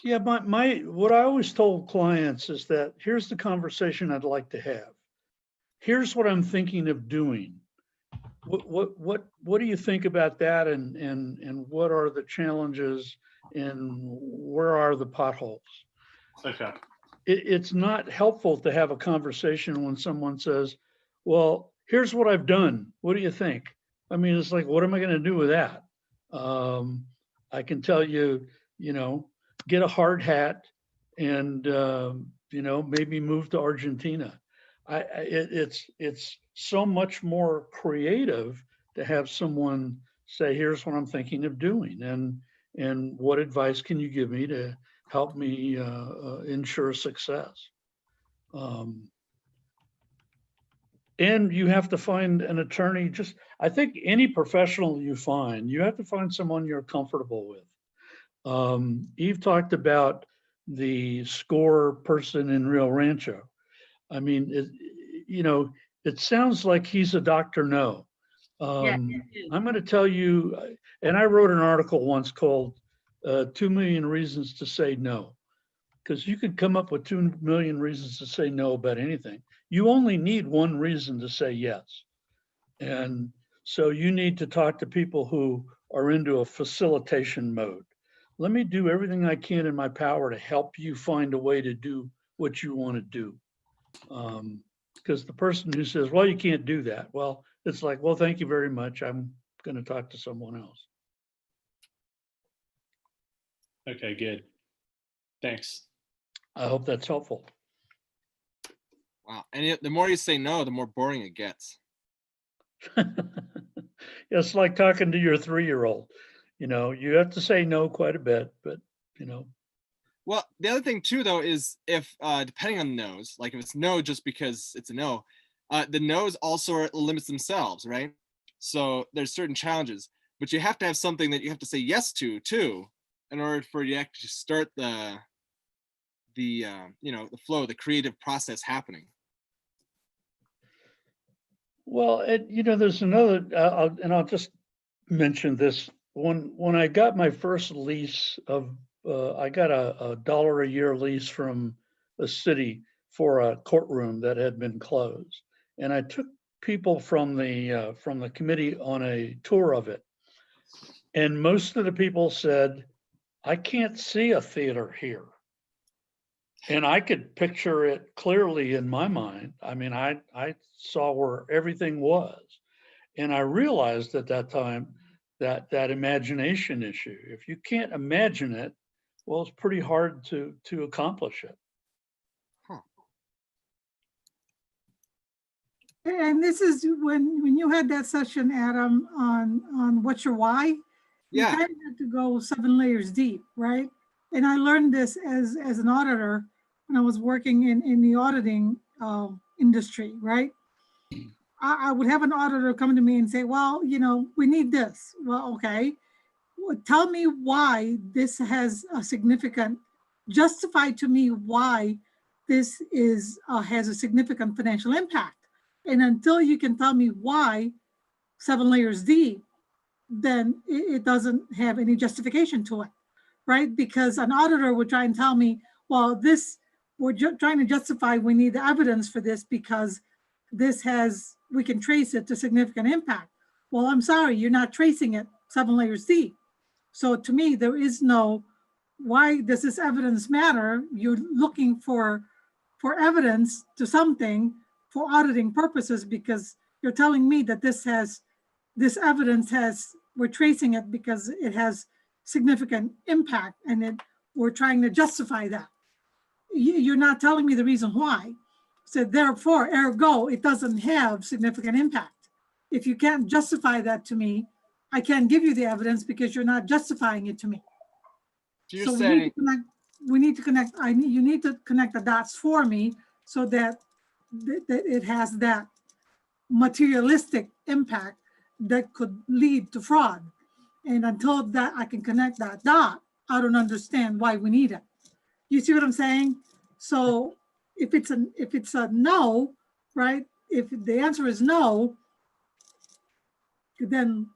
yeah, what I always told clients is that here's the conversation I'd like to have. Here's what I'm thinking of doing. What do you think about that? And what are the challenges and where are the potholes? Okay. It's not helpful to have a conversation when someone says, well, here's what I've done. What do you think? I mean, it's like, what am I going to do with that? I can tell you, get a hard hat and, maybe move to Argentina. It's so much more creative to have someone say, here's what I'm thinking of doing. And what advice can you give me to help me ensure success? And you have to find an attorney. I think any professional you find, you have to find someone you're comfortable with. Eve talked about the SCORE person in Rio Rancho. I mean, it sounds like he's a Dr. No. I'm going to tell you, and I wrote an article once called 2 Million Reasons to Say No, because you could come up with 2 million reasons to say no about anything. You only need one reason to say yes. And so you need to talk to people who are into a facilitation mode. Let me do everything I can in my power to help you find a way to do what you want to do. Because the person who says, well, you can't do that. Well, it's like, well, thank you very much. I'm going to talk to someone else. Okay, good. Thanks. I hope that's helpful. Wow. And the more you say no, the more boring it gets. It's like talking to your 3-year-old. You have to say no quite a bit, but Well, the other thing too, though, is if depending on the no's, like if it's no just because it's a no, the no's also limits themselves, right? So there's certain challenges, but you have to have something that you have to say yes to too, in order for you to actually start the flow, the creative process happening. Well, there's another, I'll just mention this. When I got my first lease I got a $1 a year lease from a city for a courtroom that had been closed. And I took people from the committee on a tour of it. And most of the people said, I can't see a theater here. And I could picture it clearly in my mind. I mean, I saw where everything was. And I realized at that time that imagination issue, if you can't imagine it, well, it's pretty hard to accomplish it. Huh. And this is when you had that session, Adam, on what's your why? Yeah. You kind of have to go 7 layers deep, right? And I learned this as an auditor when I was working in the auditing industry, right? I would have an auditor come to me and say, well, we need this. Well, okay. Well, tell me why this has a significant, justify to me why this has a significant financial impact. And until you can tell me why 7 layers deep, then it doesn't have any justification to it, right? Because an auditor would try and tell me, well, we're trying to justify we need the evidence for this because we can trace it to significant impact. Well, I'm sorry, you're not tracing it 7 layers deep. So to me, there is no, why does this evidence matter? You're looking for evidence to something for auditing purposes because you're telling me that this evidence we're tracing it because it has significant impact and we're trying to justify that. You're not telling me the reason why. So therefore, ergo, it doesn't have significant impact. If you can't justify that to me, I can't give you the evidence because you're not justifying it to me. So you're So saying, you need to connect the dots for me so that it has that materialistic impact that could lead to fraud. And until that I can connect that dot, I don't understand why we need it. You see what I'm saying? So if it's a no, right? If the answer is no, then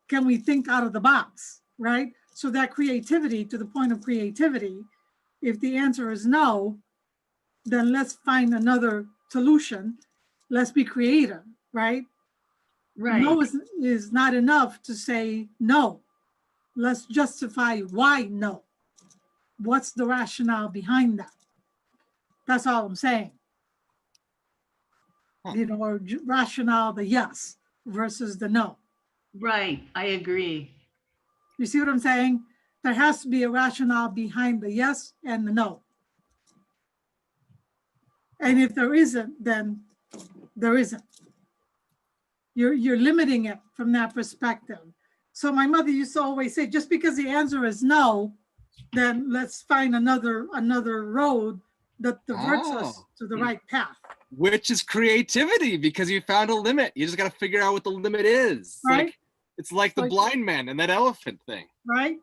can we think out of the box, right? So that creativity, to the point of creativity, if the answer is no, then let's find another solution. Let's be creative, right? Right. No is not enough to say no. Let's justify why no. What's the rationale behind that? That's all I'm saying. Huh. You know, or rationale, the yes versus the no. Right. I agree. You see what I'm saying? There has to be a rationale behind the yes and the no. And if there isn't, then there isn't. You're limiting it from that perspective. So my mother used to always say, just because the answer is no, then let's find another road that diverts us to the right path. which is creativity, because you found a limit. You just got to figure out what the limit is. Right. It's like the blind man and that elephant thing. Right?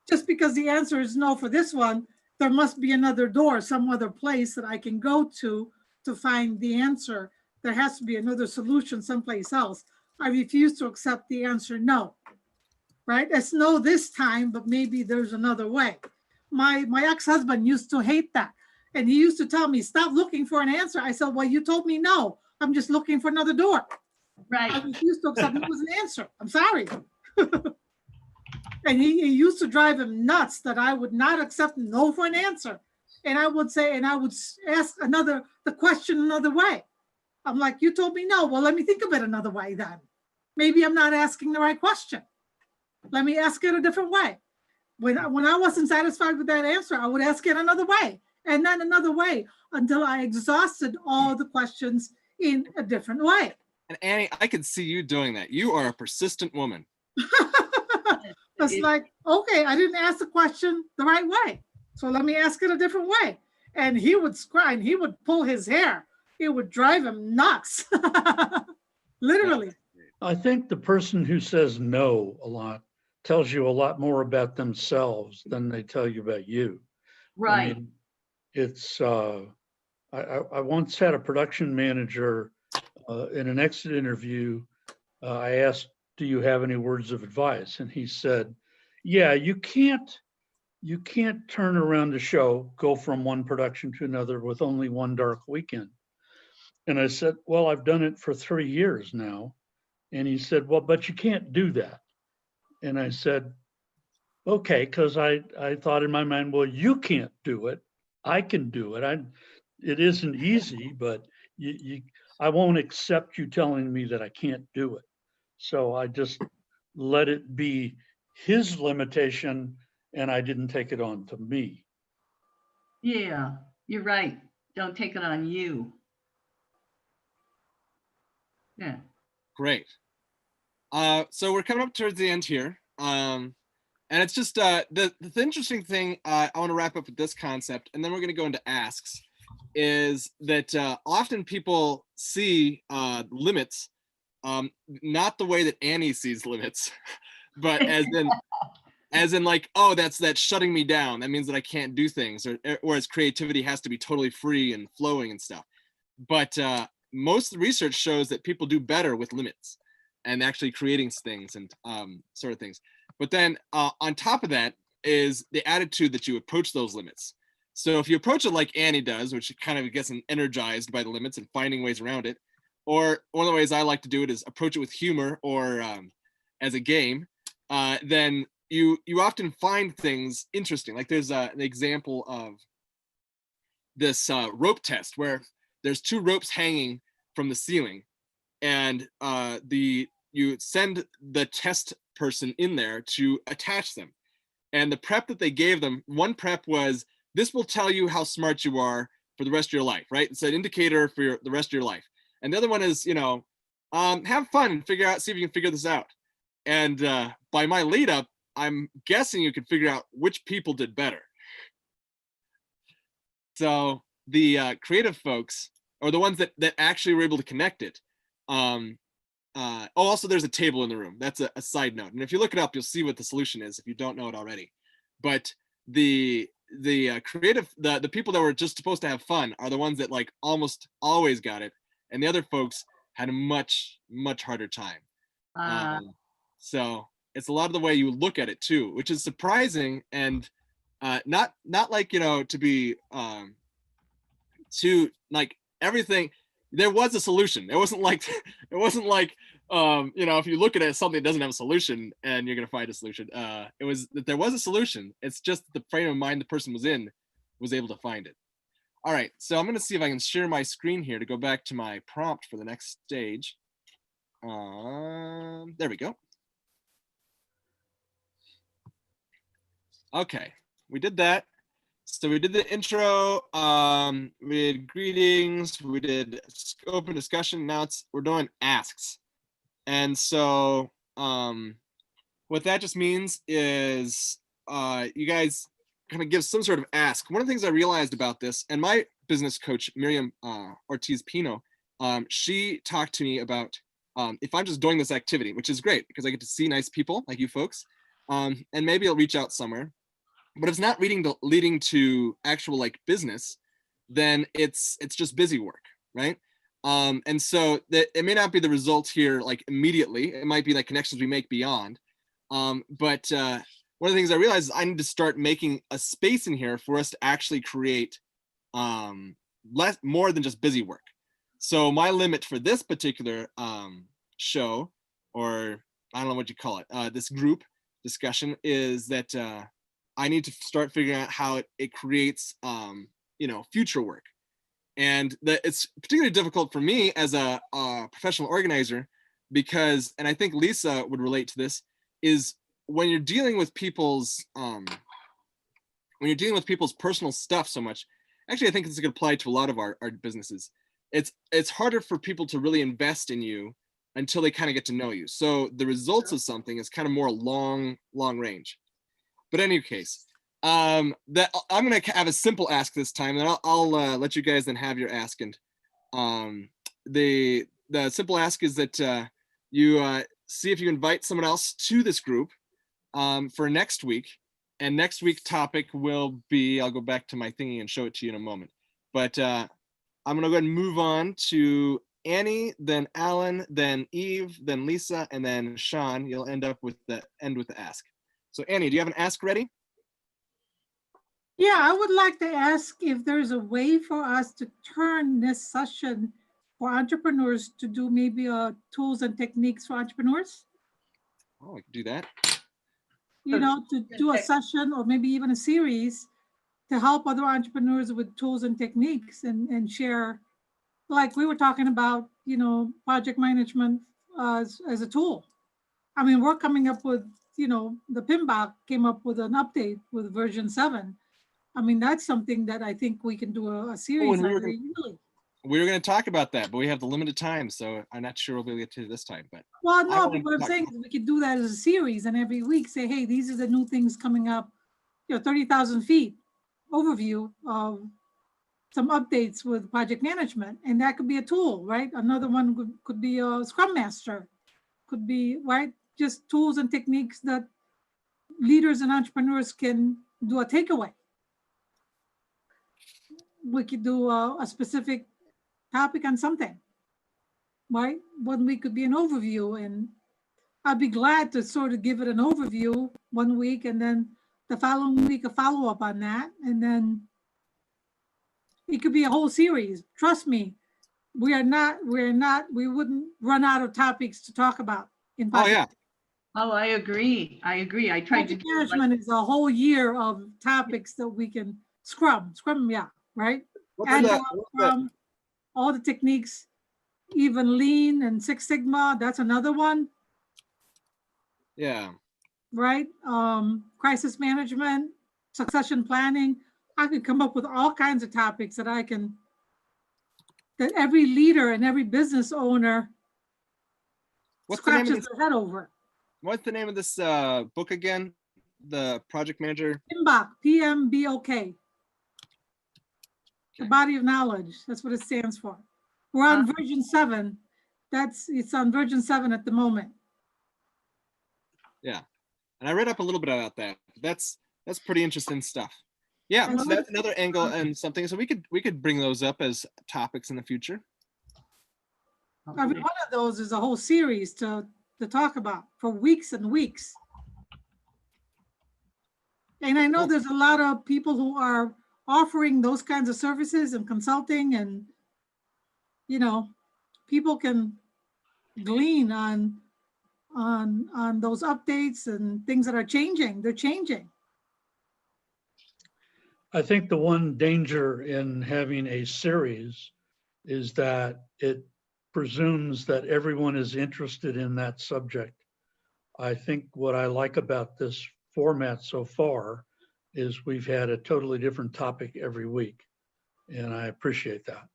Just because the answer is no for this one, there must be another door, some other place that I can go to find the answer. There has to be another solution someplace else. I refuse to accept the answer no. Right? It's no this time, but maybe there's another way. My ex-husband used to hate that. And he used to tell me, stop looking for an answer. I said, well, you told me no. I'm just looking for another door. I Right. refuse to accept it was an answer. I'm sorry. And he used to drive him nuts that I would not accept no for an answer. And I would say, and I would ask the question another way. I'm like, you told me no. Well, let me think of it another way then. Maybe I'm not asking the right question. Let me ask it a different way. When I wasn't satisfied with that answer, I would ask it another way, and then another way, until I exhausted all the questions in a different way. And Annie, I could see you doing that. You are a persistent woman. It's like, okay, I didn't ask the question the right way, so let me ask it a different way. And he would cry and he would pull his hair. It would drive him nuts. Literally. I think the person who says no a lot tells you a lot more about themselves than they tell you about you. Right. I mean, it's, I once had a production manager in an exit interview. I asked, do you have any words of advice? And he said, yeah, you can't turn around the show, go from one production to another with only one dark weekend. And I said, well, I've done it for 3 years now. And he said, well, but you can't do that. And I said, okay, because I thought in my mind, well, you can't do it. I can do it. It isn't easy, but I won't accept you telling me that I can't do it. So I just let it be his limitation, and I didn't take it on to me. Yeah, you're right. Don't take it on you. Yeah. Great. So we're coming up towards the end here. And it's just the interesting thing, I want to wrap up with this concept, and then we're going to go into asks, is that often people see limits, not the way that Annie sees limits, but as in like, oh, that's shutting me down. That means that I can't do things, or whereas creativity has to be totally free and flowing and stuff. But most of the research shows that people do better with limits and actually creating things and sort of things. But then on top of that is the attitude that you approach those limits. So if you approach it like Annie does, which kind of gets energized by the limits and finding ways around it, or one of the ways I like to do it is approach it with humor or as a game, then you often find things interesting. Like there's an example of this rope test where there's 2 ropes hanging from the ceiling, and you send the test person in there to attach them. And the prep that they gave them, one prep was, this will tell you how smart you are for the rest of your life, right? It's an indicator for the rest of your life. And the other one is, have fun and see if you can figure this out. And by my lead up, I'm guessing you can figure out which people did better. So the creative folks, or the ones that actually were able to connect it. Also there's a table in the room. That's a side note. And if you look it up, you'll see what the solution is if you don't know it already. But the creative, the people that were just supposed to have fun are the ones that like almost always got it. And the other folks had a much harder time. So it's a lot of the way you look at it too, which is surprising, and not like, to be to like everything. There was a solution. It wasn't like if you look at it as something that doesn't have a solution and you're gonna find a solution. It was that there was a solution. It's just the frame of mind the person was in was able to find it. All right, so I'm gonna see if I can share my screen here to go back to my prompt for the next stage. There we go. Okay, we did that. So we did the intro, we did greetings, we did open discussion. Now we're doing asks. And so what that just means is you guys kind of give some sort of ask. One of the things I realized about this, and my business coach, Miriam Ortiz Pino, she talked to me about if I'm just doing this activity, which is great because I get to see nice people like you folks, and maybe I'll reach out somewhere. But if it's not leading to actual like business, then it's just busy work, right? And so that it may not be the results here like immediately. It might be like connections we make beyond. But one of the things I realized is I need to start making a space in here for us to actually create more than just busy work. So my limit for this particular show, or I don't know what you call it, this group discussion, is that I need to start figuring out how it creates, future work. And that it's particularly difficult for me as a professional organizer because, and I think Lisa would relate to this, is when you're dealing with people's personal stuff so much. Actually, I think this could apply to a lot of our businesses. It's harder for people to really invest in you until they kind of get to know you. So the results of something is kind of more long range. But in any case, that I'm gonna have a simple ask this time, and I'll let you guys then have your ask. And the simple ask is that you see if you invite someone else to this group for next week. And next week's topic will be, I'll go back to my thingy and show it to you in a moment. But I'm gonna go ahead and move on to Annie, then Alan, then Eve, then Lisa, and then Sean. You'll end with the ask. So Annie, do you have an ask ready? Yeah, I would like to ask if there's a way for us to turn this session for entrepreneurs to do maybe tools and techniques for entrepreneurs. Oh, I can do that. To do a session or maybe even a series to help other entrepreneurs with tools and techniques and share, like we were talking about, project management as a tool. I mean, we're coming up with, the PMBOK came up with an update with version 7. I mean, that's something that I think we can do a series on. We were going to talk about that, but we have the limited time, so I'm not sure we'll be able to get to this time. But well, no, but what I'm saying is we could do that as a series, and every week say, hey, these are the new things coming up. 30,000 feet overview of some updates with project management, and that could be a tool, right? Another one could be a Scrum Master, could be, right? Just tools and techniques that leaders and entrepreneurs can do a takeaway. We could do a specific topic on something, right? 1 week could be an overview, and I'd be glad to sort of give it an overview 1 week, and then the following week a follow-up on that, and then it could be a whole series. Trust me, we wouldn't run out of topics to talk about in podcast. Oh yeah. Oh, I agree. I tried to project management is a whole year of topics that we can Scrum, yeah, right? Agile, Scrum, all the techniques, even Lean and Six Sigma, that's another one. Yeah. Right? Crisis management, succession planning, I could come up with all kinds of topics that that every leader and every business owner What's the name of scratches this? their head over. What's the name of this book again? The Project Manager. PMBOK, PMBOK. The Okay. body of knowledge. That's what it stands for. We're on version 7. It's on version 7 at the moment. Yeah, and I read up a little bit about that. That's pretty interesting stuff. Yeah, so that's another angle and something. So we could bring those up as topics in the future. Every one of those is a whole series to talk about for weeks and weeks. And I know there's a lot of people who are offering those kinds of services and consulting, and people can glean on those updates and things that are changing. They're changing. I think the one danger in having a series is that it presumes that everyone is interested in that subject. I think what I like about this format so far is we've had a totally different topic every week, and I appreciate that.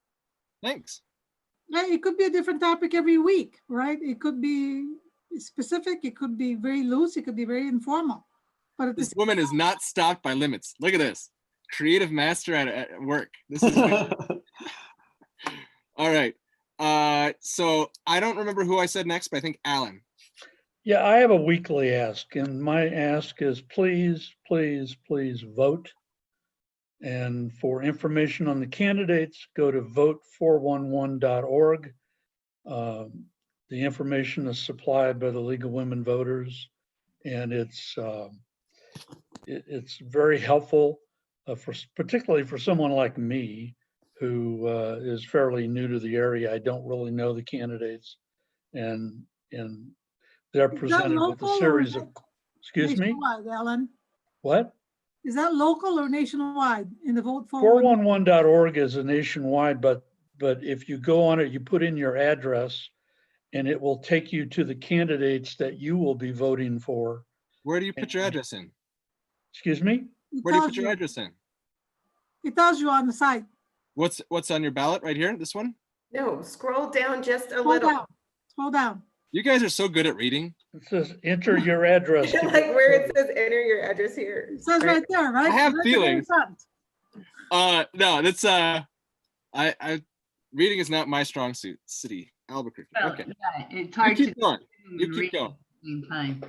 Thanks. Yeah, it could be a different topic every week, right? It could be specific, it could be very loose, it could be very informal. But at This woman is not stopped by limits. Look at this. Creative master at work. This is all right. So I don't remember who I said next, but I think Alan. Yeah, I have a weekly ask, and my ask is please, please, please vote. And for information on the candidates, go to vote411.org. The information is supplied by the League of Women Voters, and it's very helpful, particularly for someone like me, who is fairly new to the area. I don't really know the candidates, and they're presented with a series of. Excuse me. Nationwide, Alan. What? Is that local or nationwide in the vote 411.org is a nationwide, but if you go on it, you put in your address and it will take you to the candidates that you will be voting for. Where do you put your address in? Excuse me? Where do you put your address in? It tells you on the site. What's on your ballot right here? This one? No, scroll down just a Scroll little. down. Scroll down. You guys are so good at reading. It says enter your address. Like where it says enter your address here. It says right there, right? I have Right there in feelings. front. No, that's I reading is not my strong suit. City, Albuquerque. Well, Okay. yeah, it's You hard to keep going. You keep read going. at the same time.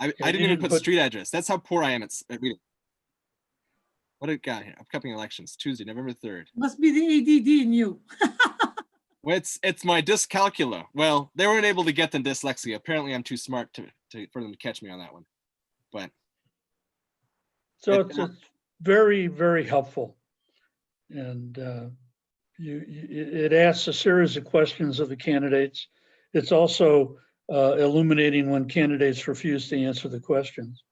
I Yeah, didn't you even didn't put put- street address. That's how poor I am at reading. What do we got here? Upcoming elections, Tuesday, November 3rd. Must be the ADD in you. Well, it's my dyscalculia. Well, they weren't able to get the dyslexia. Apparently, I'm too smart for them to catch me on that one. But So it's very, very helpful. And it asks a series of questions of the candidates. It's also illuminating when candidates refuse to answer the questions.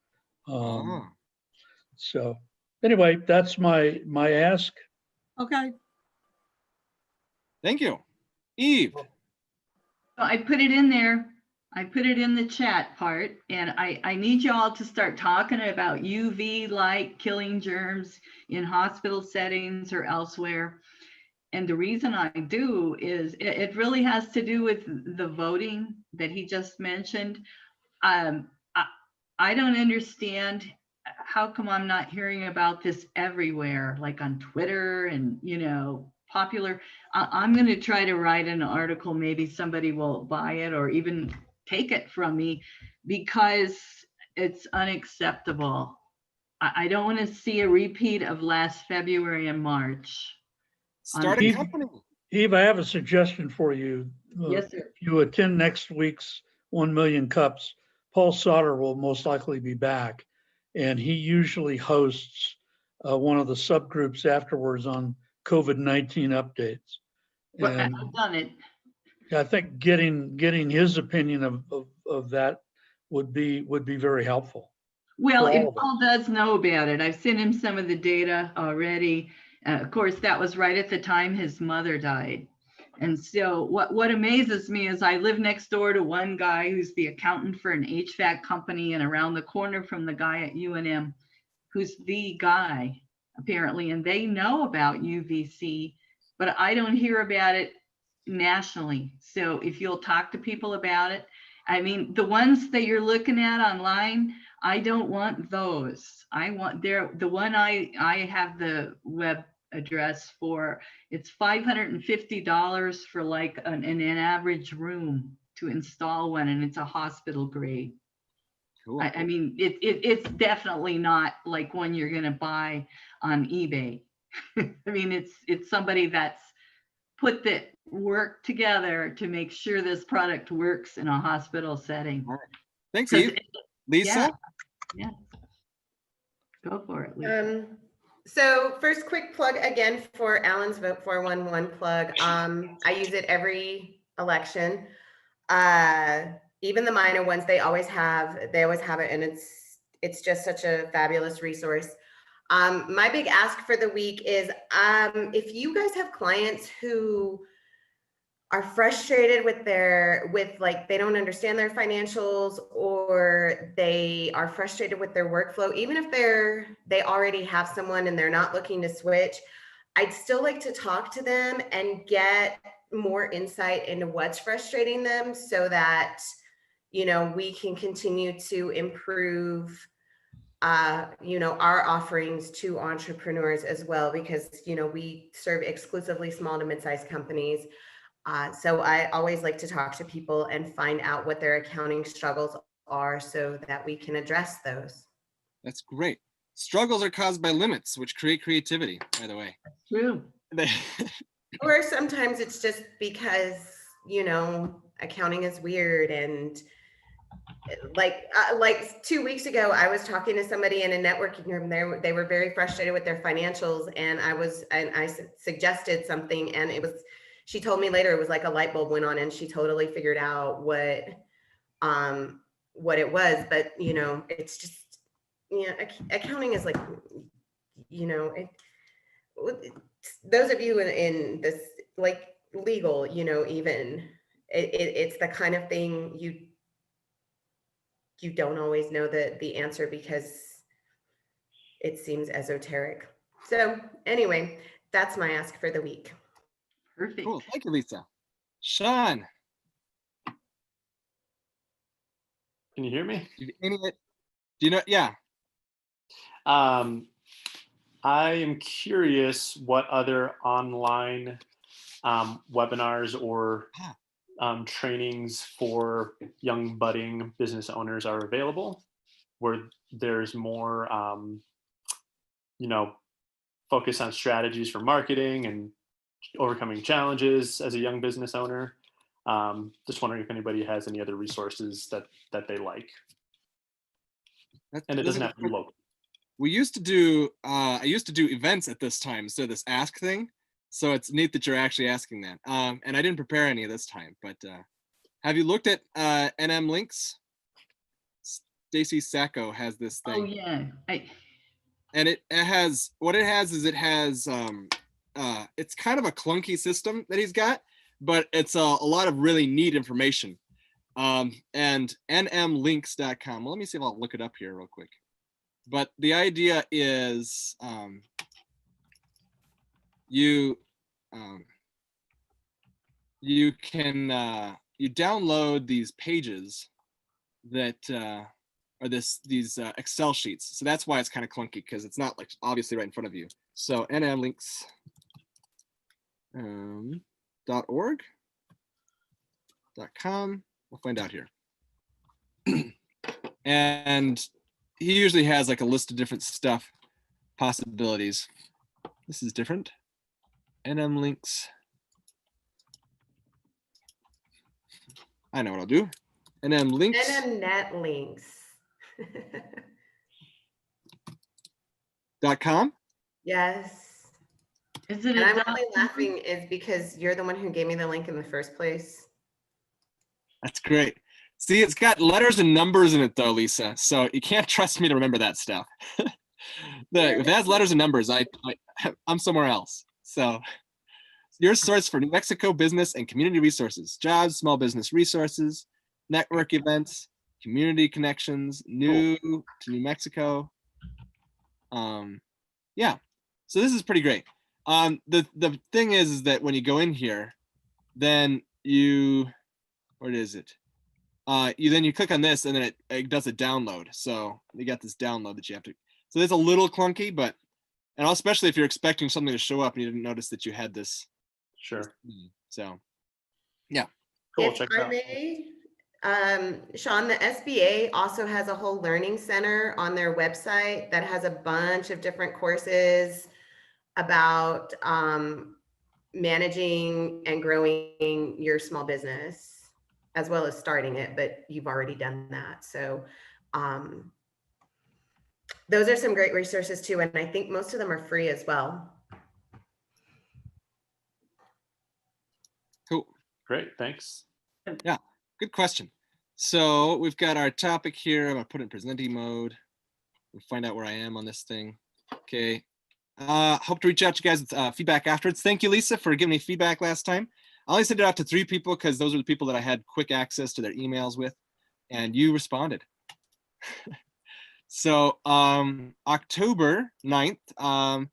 So anyway, that's my ask. Okay. thank you, Eve. So I put it in there. I put it in the chat part, and I need y'all to start talking about UV light killing germs in hospital settings or elsewhere. And the reason I do is it really has to do with the voting that he just mentioned. I don't understand how come I'm not hearing about this everywhere, like on Twitter and, popular. I'm going to try to write an article. Maybe somebody will buy it or even take it from me, because it's unacceptable. I don't want to see a repeat of last February and March. Start a Eve, company. Eve, I have a suggestion for you. Yes, sir. If you attend next week's 1 Million Cups, Paul Sauter will most likely be back. And he usually hosts one of the subgroups afterwards on COVID-19 updates. Well, And I've done it. I think getting his opinion of that would be very helpful. Well, for all if of us. Paul does know about it, I've sent him some of the data already. Of course, that was right at the time his mother died. And so what amazes me is I live next door to one guy who's the accountant for an HVAC company, and around the corner from the guy at UNM, who's the guy apparently, and they know about UVC, but I don't hear about it nationally. So if you'll talk to people about it, I mean, the ones that you're looking at online, I don't want those. I want the one I have the web address for. It's $550 for like an average room to install one, and it's a hospital grade. Cool. I mean, it's definitely not like one you're gonna buy on eBay. I mean, it's somebody that's put the work together to make sure this product works in a hospital setting. All right. Thanks, 'Cause Eve. Lisa? Yeah. Go for it, Lisa. So first quick plug again for Alan's Vote 411 plug. I use it every election. Even the minor ones, they always have it, and it's just such a fabulous resource. My big ask for the week is if you guys have clients who are frustrated with they don't understand their financials, or they are frustrated with their workflow, even if they already have someone and they're not looking to switch, I'd still like to talk to them and get more insight into what's frustrating them, so that, you know, we can continue to improve you know, our offerings to entrepreneurs as well, because, you know, we serve exclusively small to mid-sized companies. So I always like to talk to people and find out what their accounting struggles are, so that we can address those. That's great. Struggles are caused by limits, which create creativity, by the way. True. Or sometimes it's just because, you know, accounting is weird. And like 2 weeks ago, I was talking to somebody in a networking room. They were very frustrated with their financials, and I suggested something, and she told me later it was like a light bulb went on, and she totally figured out what it was. But, you know, it's just, you know, accounting is like, you know, those of you in this, like, legal, you know, even it's the kind of thing you don't always know the answer, because it seems esoteric. So anyway, that's my ask for the week. Perfect. Cool. Thank you, Lisa. Sean. Can you hear me? Do you know? Yeah. I am curious what other online webinars or trainings for young budding business owners are available, where there's more, you know, focus on strategies for marketing and overcoming challenges as a young business owner. Just wondering if anybody has any other resources that they like. And it doesn't have to be local. We used to do, I used to do events at this time, so this ask thing. So it's neat that you're actually asking that. And I didn't prepare any this time, but have you looked at NM Links? Stacy Sacco has this thing. Oh yeah. And it has, what it has is it has, it's kind of a clunky system that he's got, but it's a lot of really neat information. And nmlinks.com. Well, let me see if I'll look it up here real quick. But the idea is you can you download these pages that are these Excel sheets. So that's why it's kind of clunky, because it's not like obviously right in front of you. So nmlinks .org .com. We'll find out here. And he usually has like a list of different stuff, possibilities. This is different. NM Links. I know what I'll do. NM Links. NM Net Links. .com. Yes. Is it? And I'm only laughing is because you're the one who gave me the link in the first place. That's great. See, it's got letters and numbers in it though, Lisa. So you can't trust me to remember that stuff. If it has letters and numbers, I'm somewhere else. So your source for New Mexico business and community resources, jobs, small business resources, network events, community connections, new to New Mexico. Yeah, so this is pretty great. The thing is that when you go in here, then where is it? You click on this and then it does a download. So you got this download that you have to, so it's a little clunky, but, and especially if you're expecting something to show up and you didn't notice that you had this. Sure. So, yeah. Cool. If Check it I out. may, Sean, the SBA also has a whole learning center on their website that has a bunch of different courses about managing and growing your small business, as well as starting it, but you've already done that. So those are some great resources too. And I think most of them are free as well. Cool. Great. Thanks. Good question. So we've got our topic here. I'm gonna put it in presenting mode. We'll find out where I am on this thing. Okay. Hope to reach out to you guys with feedback afterwards. Thank you, Lisa, for giving me feedback last time. I only sent it out to 3 people because those are the people that I had quick access to their emails with, and you responded. So October 9th,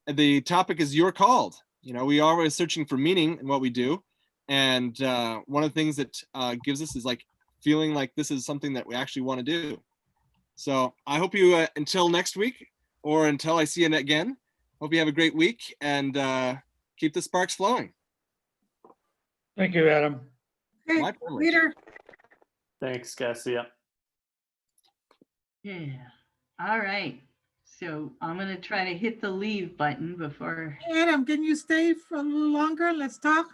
the topic is You're Called. You know, we are always searching for meaning in what we do. And one of the things that gives us is like feeling like this is something that we actually want to do. So I hope you, until next week or until I see you again, hope you have a great week and keep the sparks flowing. Thank you, Adam. Okay, My privilege. Peter, Thanks, guys. See ya. Yeah. All right. So I'm going to try to hit the leave button before. Adam, can you stay for a little longer? Let's talk.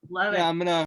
Love it. Yeah, I'm gonna